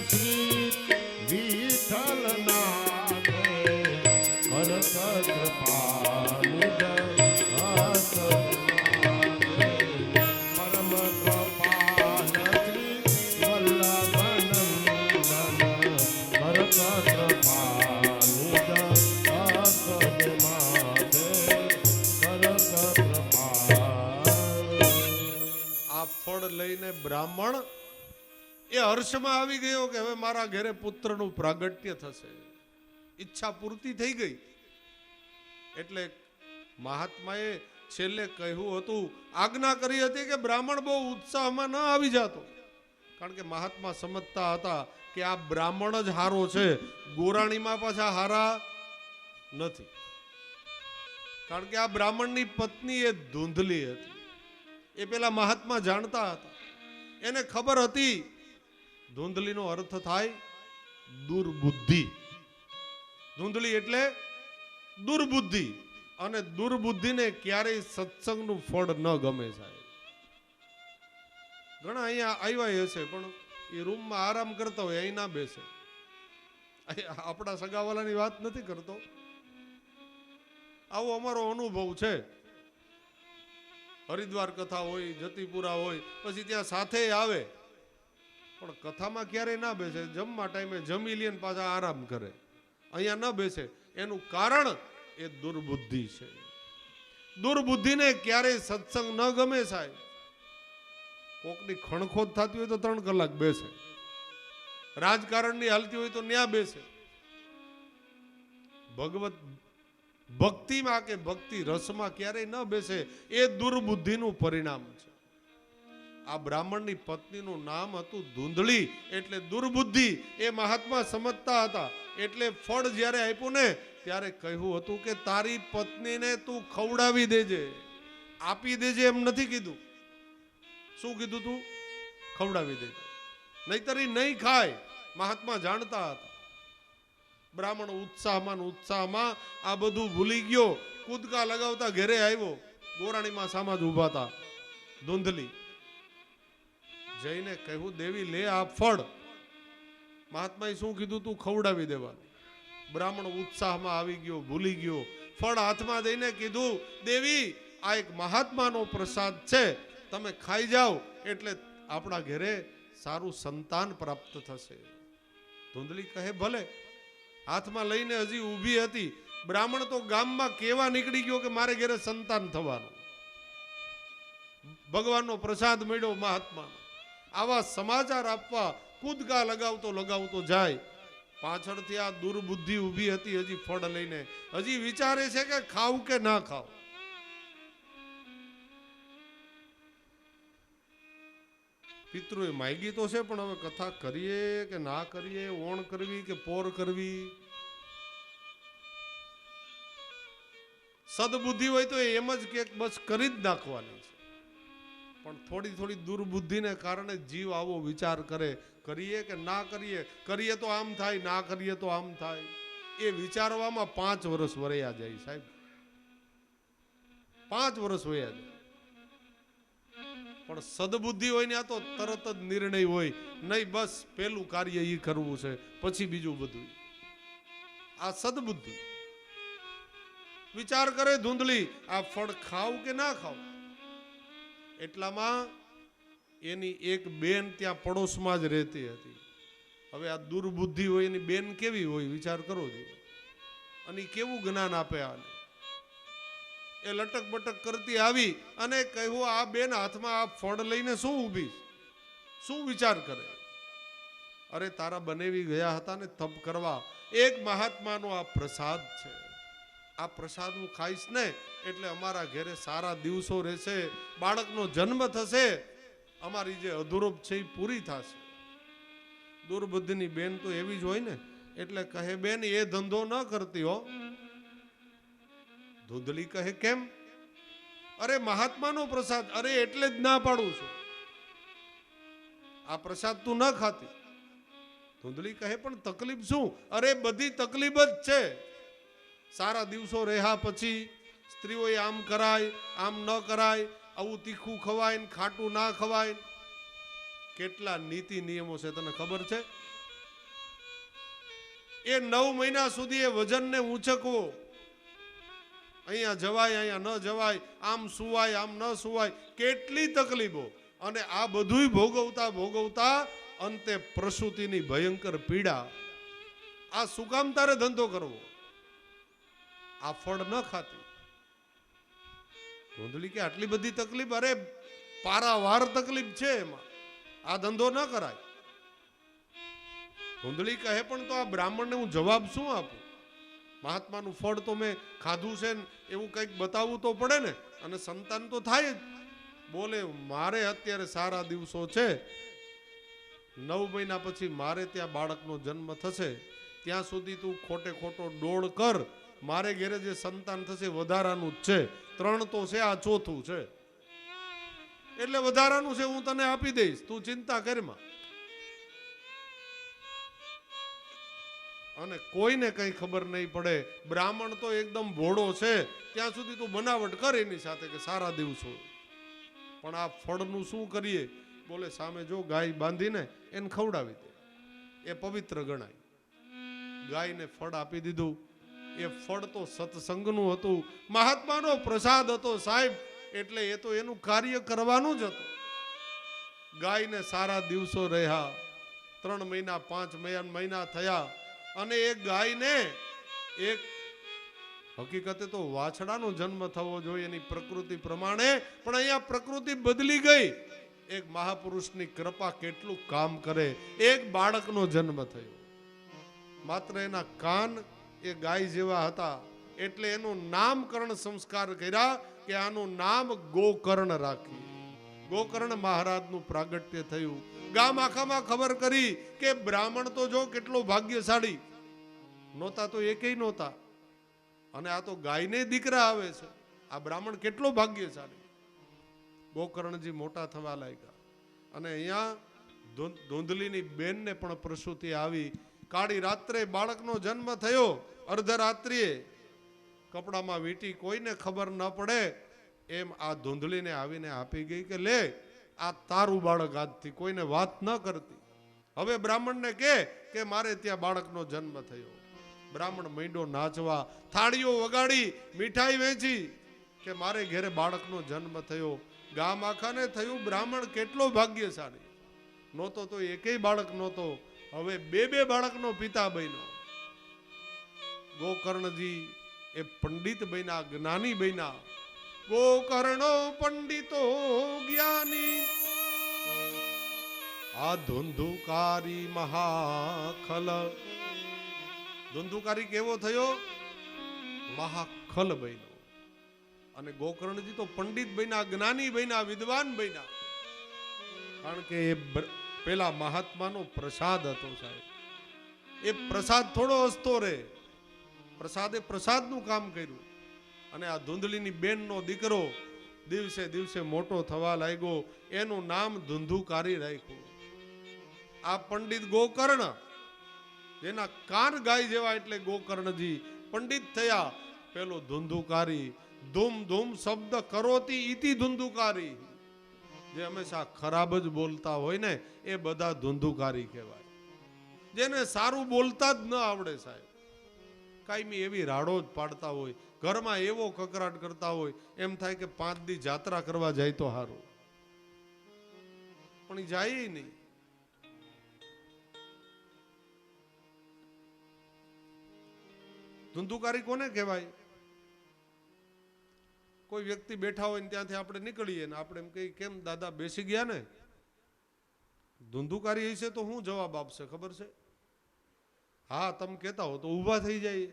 શ્રી વિઠ્ઠલ નાથે, કરત કૃપા નિજ હસ્ત દે માથે. લઈને બ્રાહ્મણ એ હર્ષમાં આવી ગયો કે હવે મારા ઘરે પુત્રનું પ્રાગટ્ય થશે, ઈચ્છા પૂર્તિ થઈ ગઈ. એટલે મહાત્માએ છેલ્લે કહ્યું હતું, આજ્ઞા કરી હતી કે બ્રાહ્મણ બહુ ઉત્સાહમાં ન આવી જતો, કારણ કે મહાત્મા સમજતા હતા કે આ બ્રાહ્મણ જ હારો છે, ગોરાણીમાં પાછા હારા નથી. કારણ કે આ બ્રાહ્મણની પત્ની એ ધૂંધલી હતી, એ પેલા મહાત્મા જાણતા હતા. એને ખબર હતી ધૂંધલીનો અર્થ થાય દુર્બુદ્ધિ. ધૂંધલી એટલે દુર્બુદ્ધિ, અને દુર્બુદ્ધિને ક્યારેય સત્સંગનું ફળ ન ગમે સાહેબ. ઘણા અહીંયા આવ્યા હશે પણ એ રૂમમાં આરામ કરતા હોય, અહીં ના બેસે. આપણા સગાવાલાની વાત નથી કરતો, આવો અમારો અનુભવ છે. હરિદ્વાર કથા હોય, જતીપુરા હોય, પછી ત્યાં સાથે આવે પણ કથામાં ક્યારેય ના બેસે. જમવા ટાઈમે જમી લે ને પાછા આરામ કરે, અહીંયા ન બેસે. એનું કારણ એ દુર્બુદ્ધિ છે. દુર્બુદ્ધિને ક્યારેય સત્સંગ ન ગમે સાહેબ. કોકની ખણખોદ થતી હોય તો 3 કલાક બેસે, રાજકારણની હાલતી હોય તો ન્યા બેસે. ભગવત ભક્તિમાં કે ભક્તિ રસમાં ક્યારેય ન બેસે, એ દુર્બુદ્ધિનું પરિણામ છે. આ બ્રાહ્મણની પત્નીનું નામ હતું ધૂંધળી, એટલે દુર્બુદ્ધિ. એ મહાત્મા સમજતા હતા. એટલે ફળ જ્યારે આપ્યું ને ત્યારે કહ્યું હતું કે તારી પત્નીને તું ખવડાવી દેજે, આપી દેજે એમ નથી કીધું. શું કીધું તું? ખવડાવી દેજે, નહીતર નહીં ખાય. મહાત્મા જાણતા હતા. બ્રાહ્મણ ઉત્સાહમાં આ બધું ભૂલી ગયો, કૂદકા લગાવતા ઘરે આવ્યો. ગોરાણીમાં સામા જ ઊભા હતા ધૂંધલી. જઈને કહ્યું દેવી લે આ ફળ. મહાત્માએ શું કીધું? તું ખવડાવી દેવાનું. બ્રાહ્મણ ઉત્સાહમાં આવી ગયો, ભૂલી ગયો. ફળ હાથમાં દઈને કીધું દેવી આ એક મહાત્માનો પ્રસાદ છે, તમે ખાઈ જાઓ એટલે આપણા ઘરે સારું સંતાન પ્રાપ્ત થશે. ધૂંધલી કહે ભલે. હાથમાં લઈને હજી ઊભી હતી. બ્રાહ્મણ તો ગામમાં કેવા નીકળી ગયો કે મારે ઘરે સંતાન થવાનું. ભગવાનનો પ્રસાદ મળ્યો મહાત્માનો. આવા સમાચાર આપવા કૂદકા લગાવતો જાય. પાછળથી આ દુર્બુદ્ધિ ઊભી હતી હજી ફળ લઈને, હજી વિચારે છે કે ખાવ કે ના ખાવ. પિતૃએ માગી તો છે પણ હવે કથા કરીએ કે ના કરીએ, ઓણ કરવી કે પોર કરવી. સદબુદ્ધિ હોય તો એમ જ કે બસ કરી જ નાખવાની છે. પણ થોડી દુર્બુદ્ધિને કારણે જીવ આવો વિચાર કરે, કરીએ કે ના કરીએ, કરીએ તો આમ થાય, ના કરીએ તો આમ થાય. એ વિચારવામાં 5 વર્ષ વયા જાય સાહેબ, 5 વર્ષ વયા જાય. પણ સદબુદ્ધિ હોય ને આ તો તરત જ નિર્ણય હોય, નહીં બસ પેલું કાર્ય ઈ કરવું છે પછી બીજું બધું. આ સદબુદ્ધિ. વિચાર કરે ધૂંધલી આ ફળ ખાવ કે ના ખાવ. એટલામાં એની એક બેન ત્યાં પડોશમાં જ રહેતી હતી. હવે આ દુર્બુદ્ધિ હોય એની બેન કેવી હોય વિચાર કરો જોઈએ, અને કેવું જ્ઞાન આપે આને. એ લટક બટક કરતી આવી અને કહ્યું આ બેન હાથમાં આ ફળ લઈને શું ઊભી, શું વિચાર કરે? અરે તારા બનેવી ગયા હતા ને તપ કરવા, એક મહાત્માનો આ પ્રસાદ છે. આ પ્રસાદ હું ખાઈશ ને એટલે અમારા ઘરે સારા દિવસો રહેશે, બાળકનો જન્મ થશે, અમારી જે અધૂરપ છે એ પૂરી થશે. દુર્બુદ્ધિની બેન તો એવી જ હોય ને, એટલે કહે બેન એ ધંધો ન કરતી હો. ધૂંધલી કહે કેમ? અરે મહાત્માનો પ્રસાદ. અરે એટલે જ ના પાડું છું, આ પ્રસાદ તું ન ખાતી. ધૂંધલી કહે પણ તકલીફ શું? અરે બધી તકલીફ જ છે. સારા દિવસો રહ્યા પછી સ્ત્રીઓએ આમ કરાય, આમ ન કરાય, આવું તીખું ખવાય ને ખાટું ના ખવાય. કેટલા નીતિ નિયમો છે તને ખબર છે? એ 9 મહિના સુધી એ વજનને ઊંચકવો. અહીંયા જવાય, અહીંયા ન જવાય, આમ સુવાય, આમ ન સુવાય, કેટલી તકલીફો. અને આ બધુંય ભોગવતા અંતે પ્રસૂતિની ભયંકર પીડા. આ શું કામ તારે ધંધો કરવો? આ ફળ ન ખાતી. ધૂંધલી કે આટલી બધી તકલીફ? અરે પારાવાર તકલીફ છે એમાં. આ ધંધો ન કરાય. ધૂંધળી કહે પણ તો આ બ્રાહ્મણને હું જવાબ શું આપું? મહાત્માનું ફળ તો મેં ખાધું છે ને એવું કંઈક બતાવવું તો પડે ને. અને સંતાન તો થાય જ. બોલે મારે અત્યારે સારા દિવસો છે, 9 મહિના પછી મારે ત્યાં બાળકનો જન્મ થશે, ત્યાં સુધી તું ખોટે ખોટો ડોળ કર. મારે ઘેરે જે સંતાન થશે વધારાનું જ છે, 3 તો છે, આ 4થું છે, એટલે વધારાનું છે, હું તને આપી દઈશ, તું ચિંતા કરમાં. અને કોઈને કઈ ખબર નહીં પડે. બ્રાહ્મણ તો એકદમ ભોળો છે, ત્યાં સુધી તું બનાવટ કર એની સાથે કે સારા દિવસો. પણ આ ફળનું શું કરીએ? બોલે સામે જો ગાય બાંધીને એને ખવડાવી દે, એ પવિત્ર ગણાય. ગાયને ફળ આપી દીધું. એ ફળ તો સત્સંગનું હતું, મહાત્માનો પ્રસાદ હતો સાહેબ, એટલે એ તો એનું કાર્ય કરવાનું જ હતું. ગાયને સારા દિવસો રહ્યા, 3 મહિના 5 મહિના થયા, અને એ ગાયને એક હકીકતે તો વાછડાનો જન્મ થવો જોઈએ એની પ્રકૃતિ પ્રમાણે, પણ અહીંયા પ્રકૃતિ બદલી ગઈ. એક મહાપુરુષની કૃપા કેટલું કામ કરે. એક બાળકનો જન્મ થયો, માત્ર એના કાન એ ગાય જેવા હતા, એટલે એનું નામકરણ સંસ્કાર કર્યા કે આનું નામ ગોકર્ણ રાખી. ગોકર્ણ મહારાજનું પ્રાગટ્ય થયું. ગામ આખામાં ખબર કરી કે બ્રાહ્મણ તો જો કેટલો ભાગ્યશાળી, નહોતા તો એકેય નહોતા, અને આ તો ગાયને દીકરા આવે છે. આ બ્રાહ્મણ કેટલો ભાગ્યશાળી. ગોકર્ણજી મોટા થવા લાગ્યા, અને અહીંયા ધૂંધલીની બેનને પણ પ્રસૂતિ આવી. કાળી રાત્રે બાળકનો જન્મ થયો, અર્ધરાત્રિએ, કપડામાં વીંટી, કોઈને ખબર ન પડે એમ આ ધૂંધળીને આવીને આપી ગઈ કે લે આ તારું બાળક આજથી, કોઈને વાત ન કરતી. હવે બ્રાહ્મણને કે મારે ત્યાં બાળકનો જન્મ થયો. બ્રાહ્મણ માંડ્યો નાચવા, થાળીઓ વગાડી, મીઠાઈ વેચી કે મારે ઘેરે બાળકનો જન્મ થયો. ગામ આખાને થયું બ્રાહ્મણ કેટલો ભાગ્યશાળી. નહોતો તો એકેય બાળક નહોતો, હવે 2 બાળકનો પિતા બન્યો. ગોકર્ણજી એ પંડિત બન્યા, જ્ઞાની બન્યા. ગોકર્ણો પંડિતો જ્ઞાની, આ ધુંધુકારી મહાખલ. ધુંધુકારી કેવો થયો? મહાખલ બન્યો. અને ગોકર્ણજી તો પંડિત બન્યા, જ્ઞાની બન્યા, વિદ્વાન બન્યા, કારણ કે એ પેલા મહાત્માનો પ્રસાદ હતો સાહેબ. એ પ્રસાદ થોડો હસતો રે, પ્રસાદે પ્રસાદનું કામ કર્યું. અને આ ધૂંધળીની બેનનો દીકરો દિવસે દિવસે મોટો થવા લાગ્યો, એનું નામ ધુંધુકારી રાખ્યું. આ પંડિત ગોકર્ણ, જેના કાન ગાય જેવા, એટલે ગોકર્ણજી પંડિત થયા. પેલો ધુંધુકારી, ધૂમ ધૂમ શબ્દ કરોતી ઇતિ ધુંધુકારી, જે હંમેશા ખરાબ જ બોલતા હોય ને એ બધા ધુંધુકારી કહેવાય. જેને સારું બોલતા જ ન આવડે સાહેબ, કાયમી એવી રાડો જ પાડતા હોય, ઘરમાં એવો કકરાટ કરતા હોય, એમ થાય કે 5 દી જાત્રા કરવા જાય તો સારું, પણ એ જાય નહીં. ધુંધુકારી કોને કહેવાય? કોઈ વ્યક્તિ બેઠા હોય ને ત્યાંથી આપણે નીકળીએ ને આપણે એમ કહીએ કેમ દાદા બેસી ગયા ને? ધુંધુકારી હશે તો શું જવાબ આપશે ખબર છે? હા તમે કહેતા હો તો ઊભા થઈ જાય.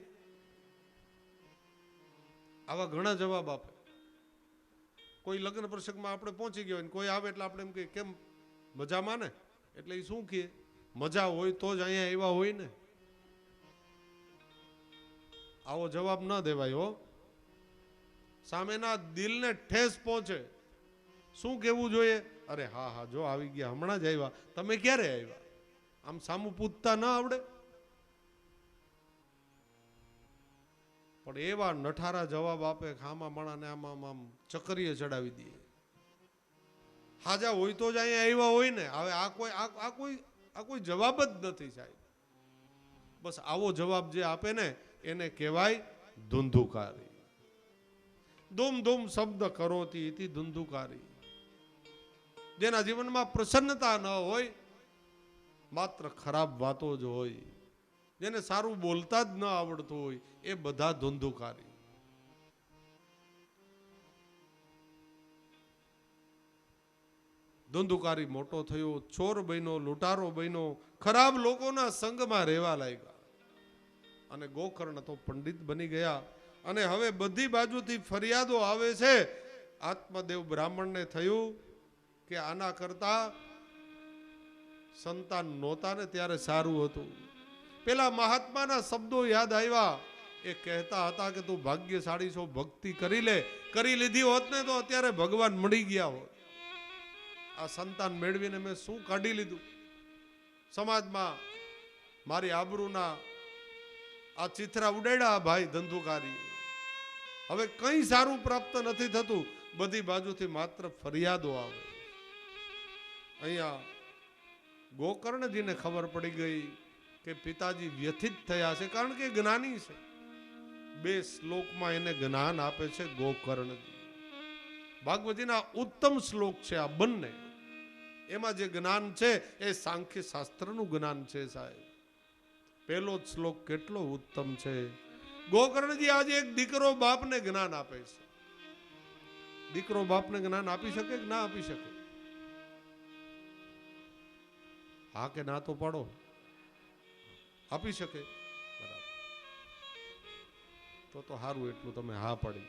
આવા ઘણા જવાબ આપે. કોઈ લગ્ન પ્રસંગમાં આપણે પહોંચી ગયા હોય ને કોઈ આવે એટલે આપણે એમ કહીએ કેમ મજામાં ને? એટલે એ શું કહે? મજા હોય તો જ અહીંયા આવ્યા હોય ને. આવો જવાબ ન દેવાય હો. સામેના દિલને ઠેસ પહોંચે. શું કહેવું જોઈએ? અરે હા હા જો આવી ગયા, હમણાં જ આવ્યા, તમે ક્યારે આવ્યા? આમ સામું પૂછતા ન આવડે? પણ એવા નઠારા જવાબ આપે કે આમાં માણાને આમ આમ ચકરીએ ચડાવી દઈએ. હાજા હોય તો જ અહીંયા આવ્યા હોય ને. હવે આ કોઈ જવાબ જ નથી સાહેબ. બસ આવો જવાબ જે આપે ને એને કહેવાય ધુંધુકારી. ધૂમ ધૂમ શબ્દ કરોતી ઇતિ ધુંધુકારી. જેના જીવનમાં પ્રસન્નતા ન હોય, માત્ર ખરાબ વાતો જ હોય, જેને સારું બોલતા જ ન આવડતું હોય, એ બધા ધુંધુકારી. ધંધુકારી મોટો થયો, ચોર બન્યો, લૂંટારો બન્યો, ખરાબ લોકોના સંગમાં રહેવા લાગ્યા. અને ગોકર્ણ તો પંડિત બની ગયા. અને હવે બધી બાજુથી ફરિયાદો આવે છે. આત્મદેવ બ્રાહ્મણને થયું કે આના કરતા સંતાન નહોતા ને ત્યારે સારું હતું. પેલા મહાત્માના શબ્દો યાદ આવ્યા. એ કહેતા હતા કે તું ભાગ્યશાળી છો, ભક્તિ કરી લે. કરી લીધી હોત ને તો અત્યારે ભગવાન મળી ગયા હોત. આ સંતાન મેળવીને મેં શું કાઢી લીધું? સમાજમાં મારી આબરૂના આ ચિથરા ઉડાડ્યા ભાઈ ધંધુકારી. હવે કંઈ સારું પ્રાપ્ત નથી થતું. બધી બાજુથી માત્ર ફરિયાદો આવે. અહીંયા ગોકર્ણજીને ખબર પડી ગઈ કે પિતાજી વ્યથિત થયા છે, કારણ કે જ્ઞાની છે. 2 શ્લોકમાં એને જ્ઞાન આપે છે ગોકર્ણજી. ભાગવતીના ઉત્તમ શ્લોક છે આ બંને. એમાં જે જ્ઞાન છે એ સાંખ્ય શાસ્ત્રનું જ્ઞાન છે સાહેબ. પહેલો જ શ્લોક કેટલો ઉત્તમ છે. ગોકર્ણજી આજે એક દીકરો બાપને જ્ઞાન આપે છે. દીકરો બાપને જ્ઞાન આપી શકે કે ના આપી શકે? હા કે ના તો પાડો. આપી શકે? બરાબર. તો સારું, એટલું તમે હા પાડી.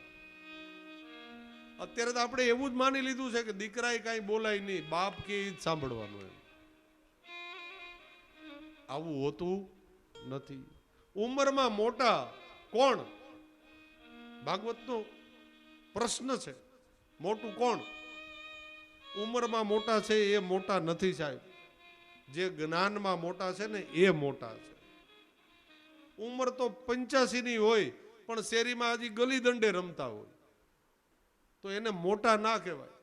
અત્યારે તો આપણે એવું જ માની લીધું છે કે દીકરાએ કાંઈ બોલાય નહીં, બાપ કે જ સાંભળવાનું. એમ આવું હોતું નથી. ઉંમરમાં મોટા કોણ? ભાગવતનો પ્રશ્ન છે. મોટું કોણ? ઉંમરમાં મોટા છે એ મોટા નથી સાહેબ. જે જ્ઞાનમાં મોટા છે ને એ મોટા છે. ઉંમર તો 85ની હોય પણ શેરીમાં હજી ગલી દંડે રમતા હોય તો એને મોટા ના કહેવાય.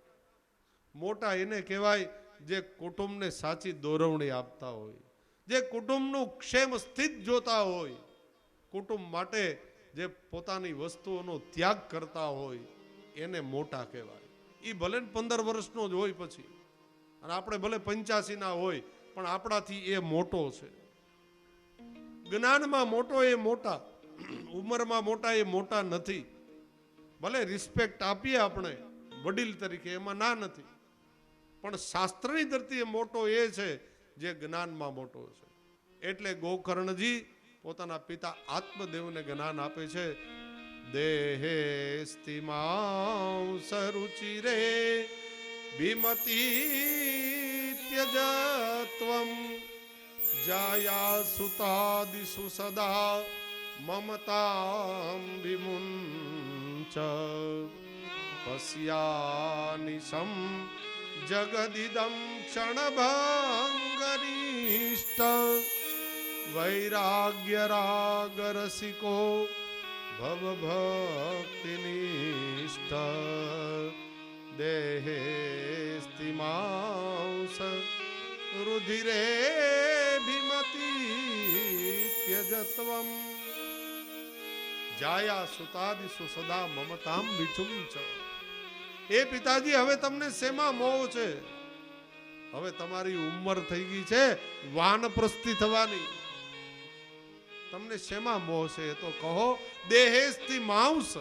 મોટા એને કહેવાય જે કુટુંબને સાચી દોરવણી આપતા હોય, જે કુટુંબનું ક્ષેમ સ્થિત જોતા હોય, કુટુંબ માટે જે પોતાની વસ્તુઓનો ત્યાગ કરતા હોય એને મોટા કહેવાય. એ ભલે 15 વર્ષનો જ હોય પછી, અને આપણે ભલે 85ના હોય પણ આપણાથી એ મોટો છે. જ્ઞાનમાં મોટો એ મોટા, ઉંમરમાં મોટા એ મોટા નથી. ભલે રિસ્પેક્ટ આપીએ આપણે વડીલ તરીકે, એમાં ના નથી, પણ શાસ્ત્રની ધરતીએ મોટો એ છે જે જ્ઞાનમાં મોટો છે. એટલે ગોકર્ણજી પોતાના પિતા આત્મદેવને જ્ઞાન આપે છે. દેહે સ્થિમાંસ રુચિરે વિમતિ ત્યજત્વમ જાયા સુતાદિષુ સદા મમતાં વિમુંચ પશ્યાનિશમ જગદિદં ક્ષણભંગનિષ્ઠ વૈરાગ્ય રાગ રસિકો ભવભક્તિનિષ્ઠ દેહે સ્થિમાંસ રુધિરે ભીમતિ ત્યજત્વમ જાયા સુતાદિષુ સદા મમતામ વિચુંચ. એ પિતાજી, હવે તમને શેમાં મોહ છે? હવે તમારી ઉંમર થઈ ગઈ છે વાનપ્રસ્થિ થવાની. તમને શેમાં મોહ છે એ તો કહો. દેહેસ્તિ માંસ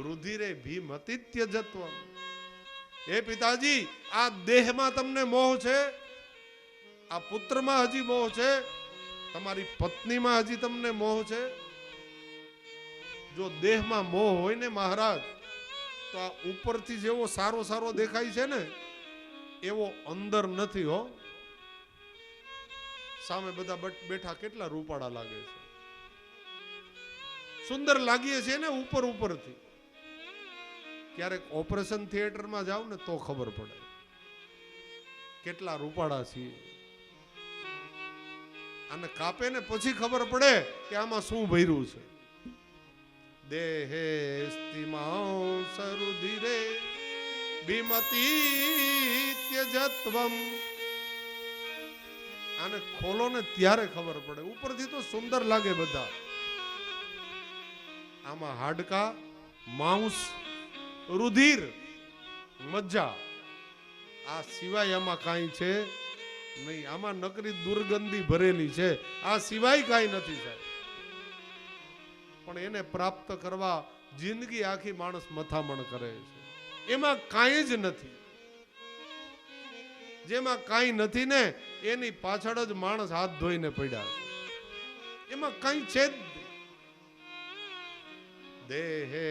રુધિરે ભીમતિ ત્યજત્વમ. એ પિતાજી, આ દેહમાં તમને મોહ છે, આ પુત્રમાં હજી મોહ છે, તમારી પત્નીમાં હજી તમને મોહ છે. જો દેહમાં મોહ હોય ને મહારાજ, તો આ ઉપરથી જેવો સારો સારો દેખાય છે ને એવો અંદર નથી હો. સામે બધા બેઠા કેટલા રૂપાળા લાગે છે, સુંદર લાગીએ છે ને ઉપર ઉપરથી. ક્યારેક ઓપરેશન થિયેટરમાં જાવ ને તો ખબર પડે કેટલા રૂપાળા છીએ. અને કાપે ને પછી ખબર પડે કે આમાં શું ભર્યું છે. દેહે સ્થિમાંસ રુધિરે ભીમતિ ત્યજત્વમ. આને ખોલો ને ત્યારે ખબર પડે. ઉપરથી તો સુંદર લાગે બધા, આમાં હાડકા, માંસ, રુધિર, મજ્જા, આ સિવાય આમાં કાંઈ છે નહીં. આમાં નકરી દુર્ગંધી ભરેલી છે, આ સિવાય કાંઈ નથી સાહેબ. પણ એને પ્રાપ્ત કરવા જિંદગી આખી માણસ મથામણ કરે છે, એમાં કાંઈ જ નથી. જેમાં કાંઈ નથી ને એની પાછળ જ માણસ હાથ ધોઈને પડ્યા છે. એમાં કાંઈ છે જ નહીં. દેહે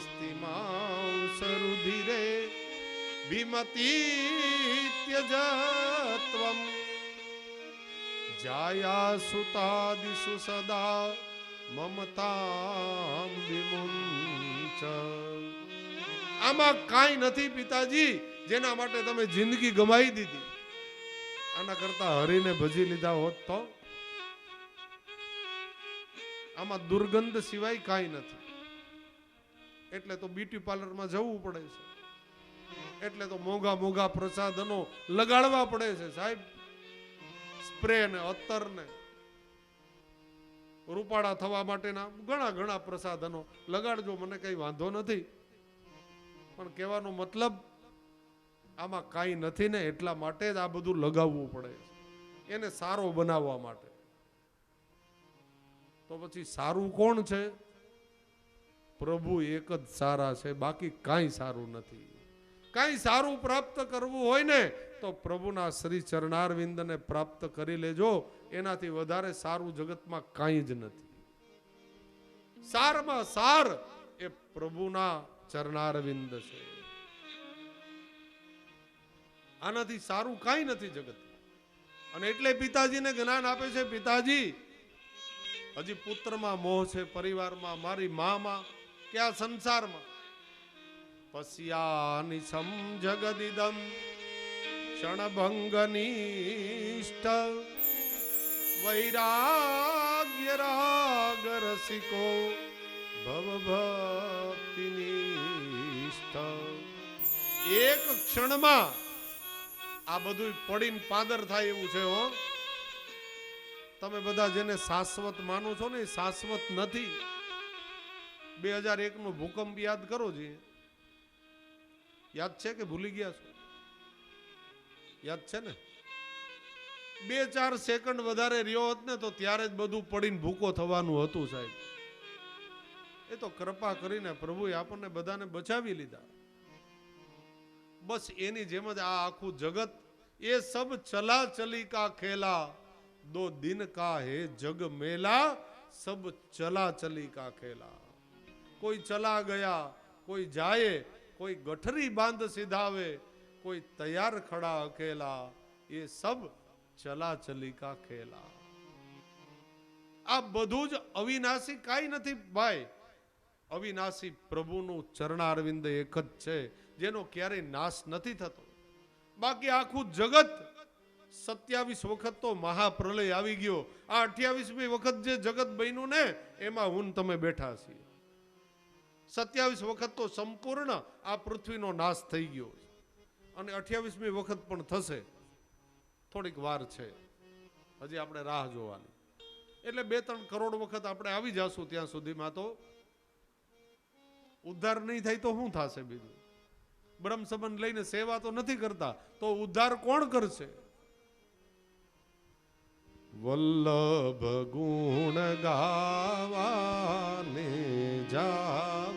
સ્તિમાંસરુધિરે વિમતીત્યજત્વમ જાયા સુતાદિષુ સદા મમતામ વિમુંચ. આમાં કાંઈ નથી પિતાજી જેના માટે તમે જિંદગી ગમાઈ દીધી. આના કરતા હરીને ભજી લીધા હોત તો. આમાં દુર્ગંધ સિવાય કાંઈ નથી. એટલે તો બ્યુટી પાર્લરમાં જવું પડે છે, એટલે તો મોંઘા મોંઘા પ્રસાધનો લગાડવા પડે છે સાહેબ. સ્પ્રે ને અત્તર ને રૂપાળા થવા માટેના ઘણા ઘણા પ્રસાધનો લગાડજો, મને કઈ વાંધો નથી. પણ કહેવાનો મતલબ આમાં કાંઈ નથી ને એટલા માટે જ આ બધું લગાવવું પડે છે, એને સારો બનાવવા માટે. તો પછી સારું કોણ છે? પ્રભુ એક જ સારા છે, બાકી કાંઈ સારું નથી. કાંઈ સારું પ્રાપ્ત કરવું હોય ને તો પ્રભુના શ્રી ચરણારવિંદને પ્રાપ્ત કરી લેજો. એનાથી વધારે સારું જગતમાં કાંઈ જ નથી. સારમાં સાર એ પ્રભુના ચરણારવિંદ છે. આનાથી સારું કાંઈ નથી જગત. અને એટલે પિતાજીને જ્ઞાન આપે છે, પિતાજી હજી પુત્રમાં મોહ છે, પરિવારમાં, મારી મામાં કે આ સંસારમાં. પશ્યાનિ સમજગદિદમ ક્ષણભંગનિષ્ઠ વૈરાગ્ય રાગ રસિકો ભવભક્તિનિષ્ઠ. એક ક્ષણમાં આ બધું પડીને પાદર થાય એવું છે. હો, તમે બધા જેને શાશ્વત માનો છો ને એ શાશ્વત નથી. 2001 નો ભૂકંપ યાદ કરો જી. યાદ છે કે ભૂલી ગયા છો? યાદ છે ને? 2-4 સેકન્ડ વધારે રહ્યો હોત ને તો ત્યારે જ બધું પડીને ભૂકો થવાનું હતું સાહેબ. એ તો કૃપા કરીને પ્રભુએ આપણને બધાને બચાવી લીધા. બસ એની જેમ જ આ આખું જગત એ સબ ચલા ચલી કા ખેલા, 2 દિન કા હે જગ મેલા, સબ ચલા ચલી કા ખેલા. કોઈ ચલા ગયા, કોઈ જાય, કોઈ ગઠરી બાંધ સિધાવે, કોઈ તૈયાર ખડા અકેલા, એ સબ ચલા ચલી કા ખેલા. આ બધું જ અવિનાશી કાંઈ નથી ભાઈ. અવિનાશી પ્રભુનું ચરણારવિંદ એક જ છે જેનો ક્યારેય નાશ નથી થતો. બાકી આખું જગત 27 વખત તો મહાપ્રલય આવી ગયો. આ 28મી વખત જે જગત બન્યું ને એમાં હું તમે બેઠા છીએ. 27 વખત તો સંપૂર્ણ આ પૃથ્વીનો નાશ થઈ ગયો અને 28મી વખત પણ થશે. થોડીક વાર છે, હજી આપણે રાહ જોવાની. એટલે 2-3 કરોડ વખત આપણે આવી જાશું. ત્યાં સુધીમાં તો ઉદ્ધાર નહીં થાય તો શું થશે? બીજું બ્રહ્મ સંબંધ લઈને સેવા તો નથી કરતા તો ઉદ્ધાર કોણ કરશે? વલ્લભ ગુણ ગાવાને જા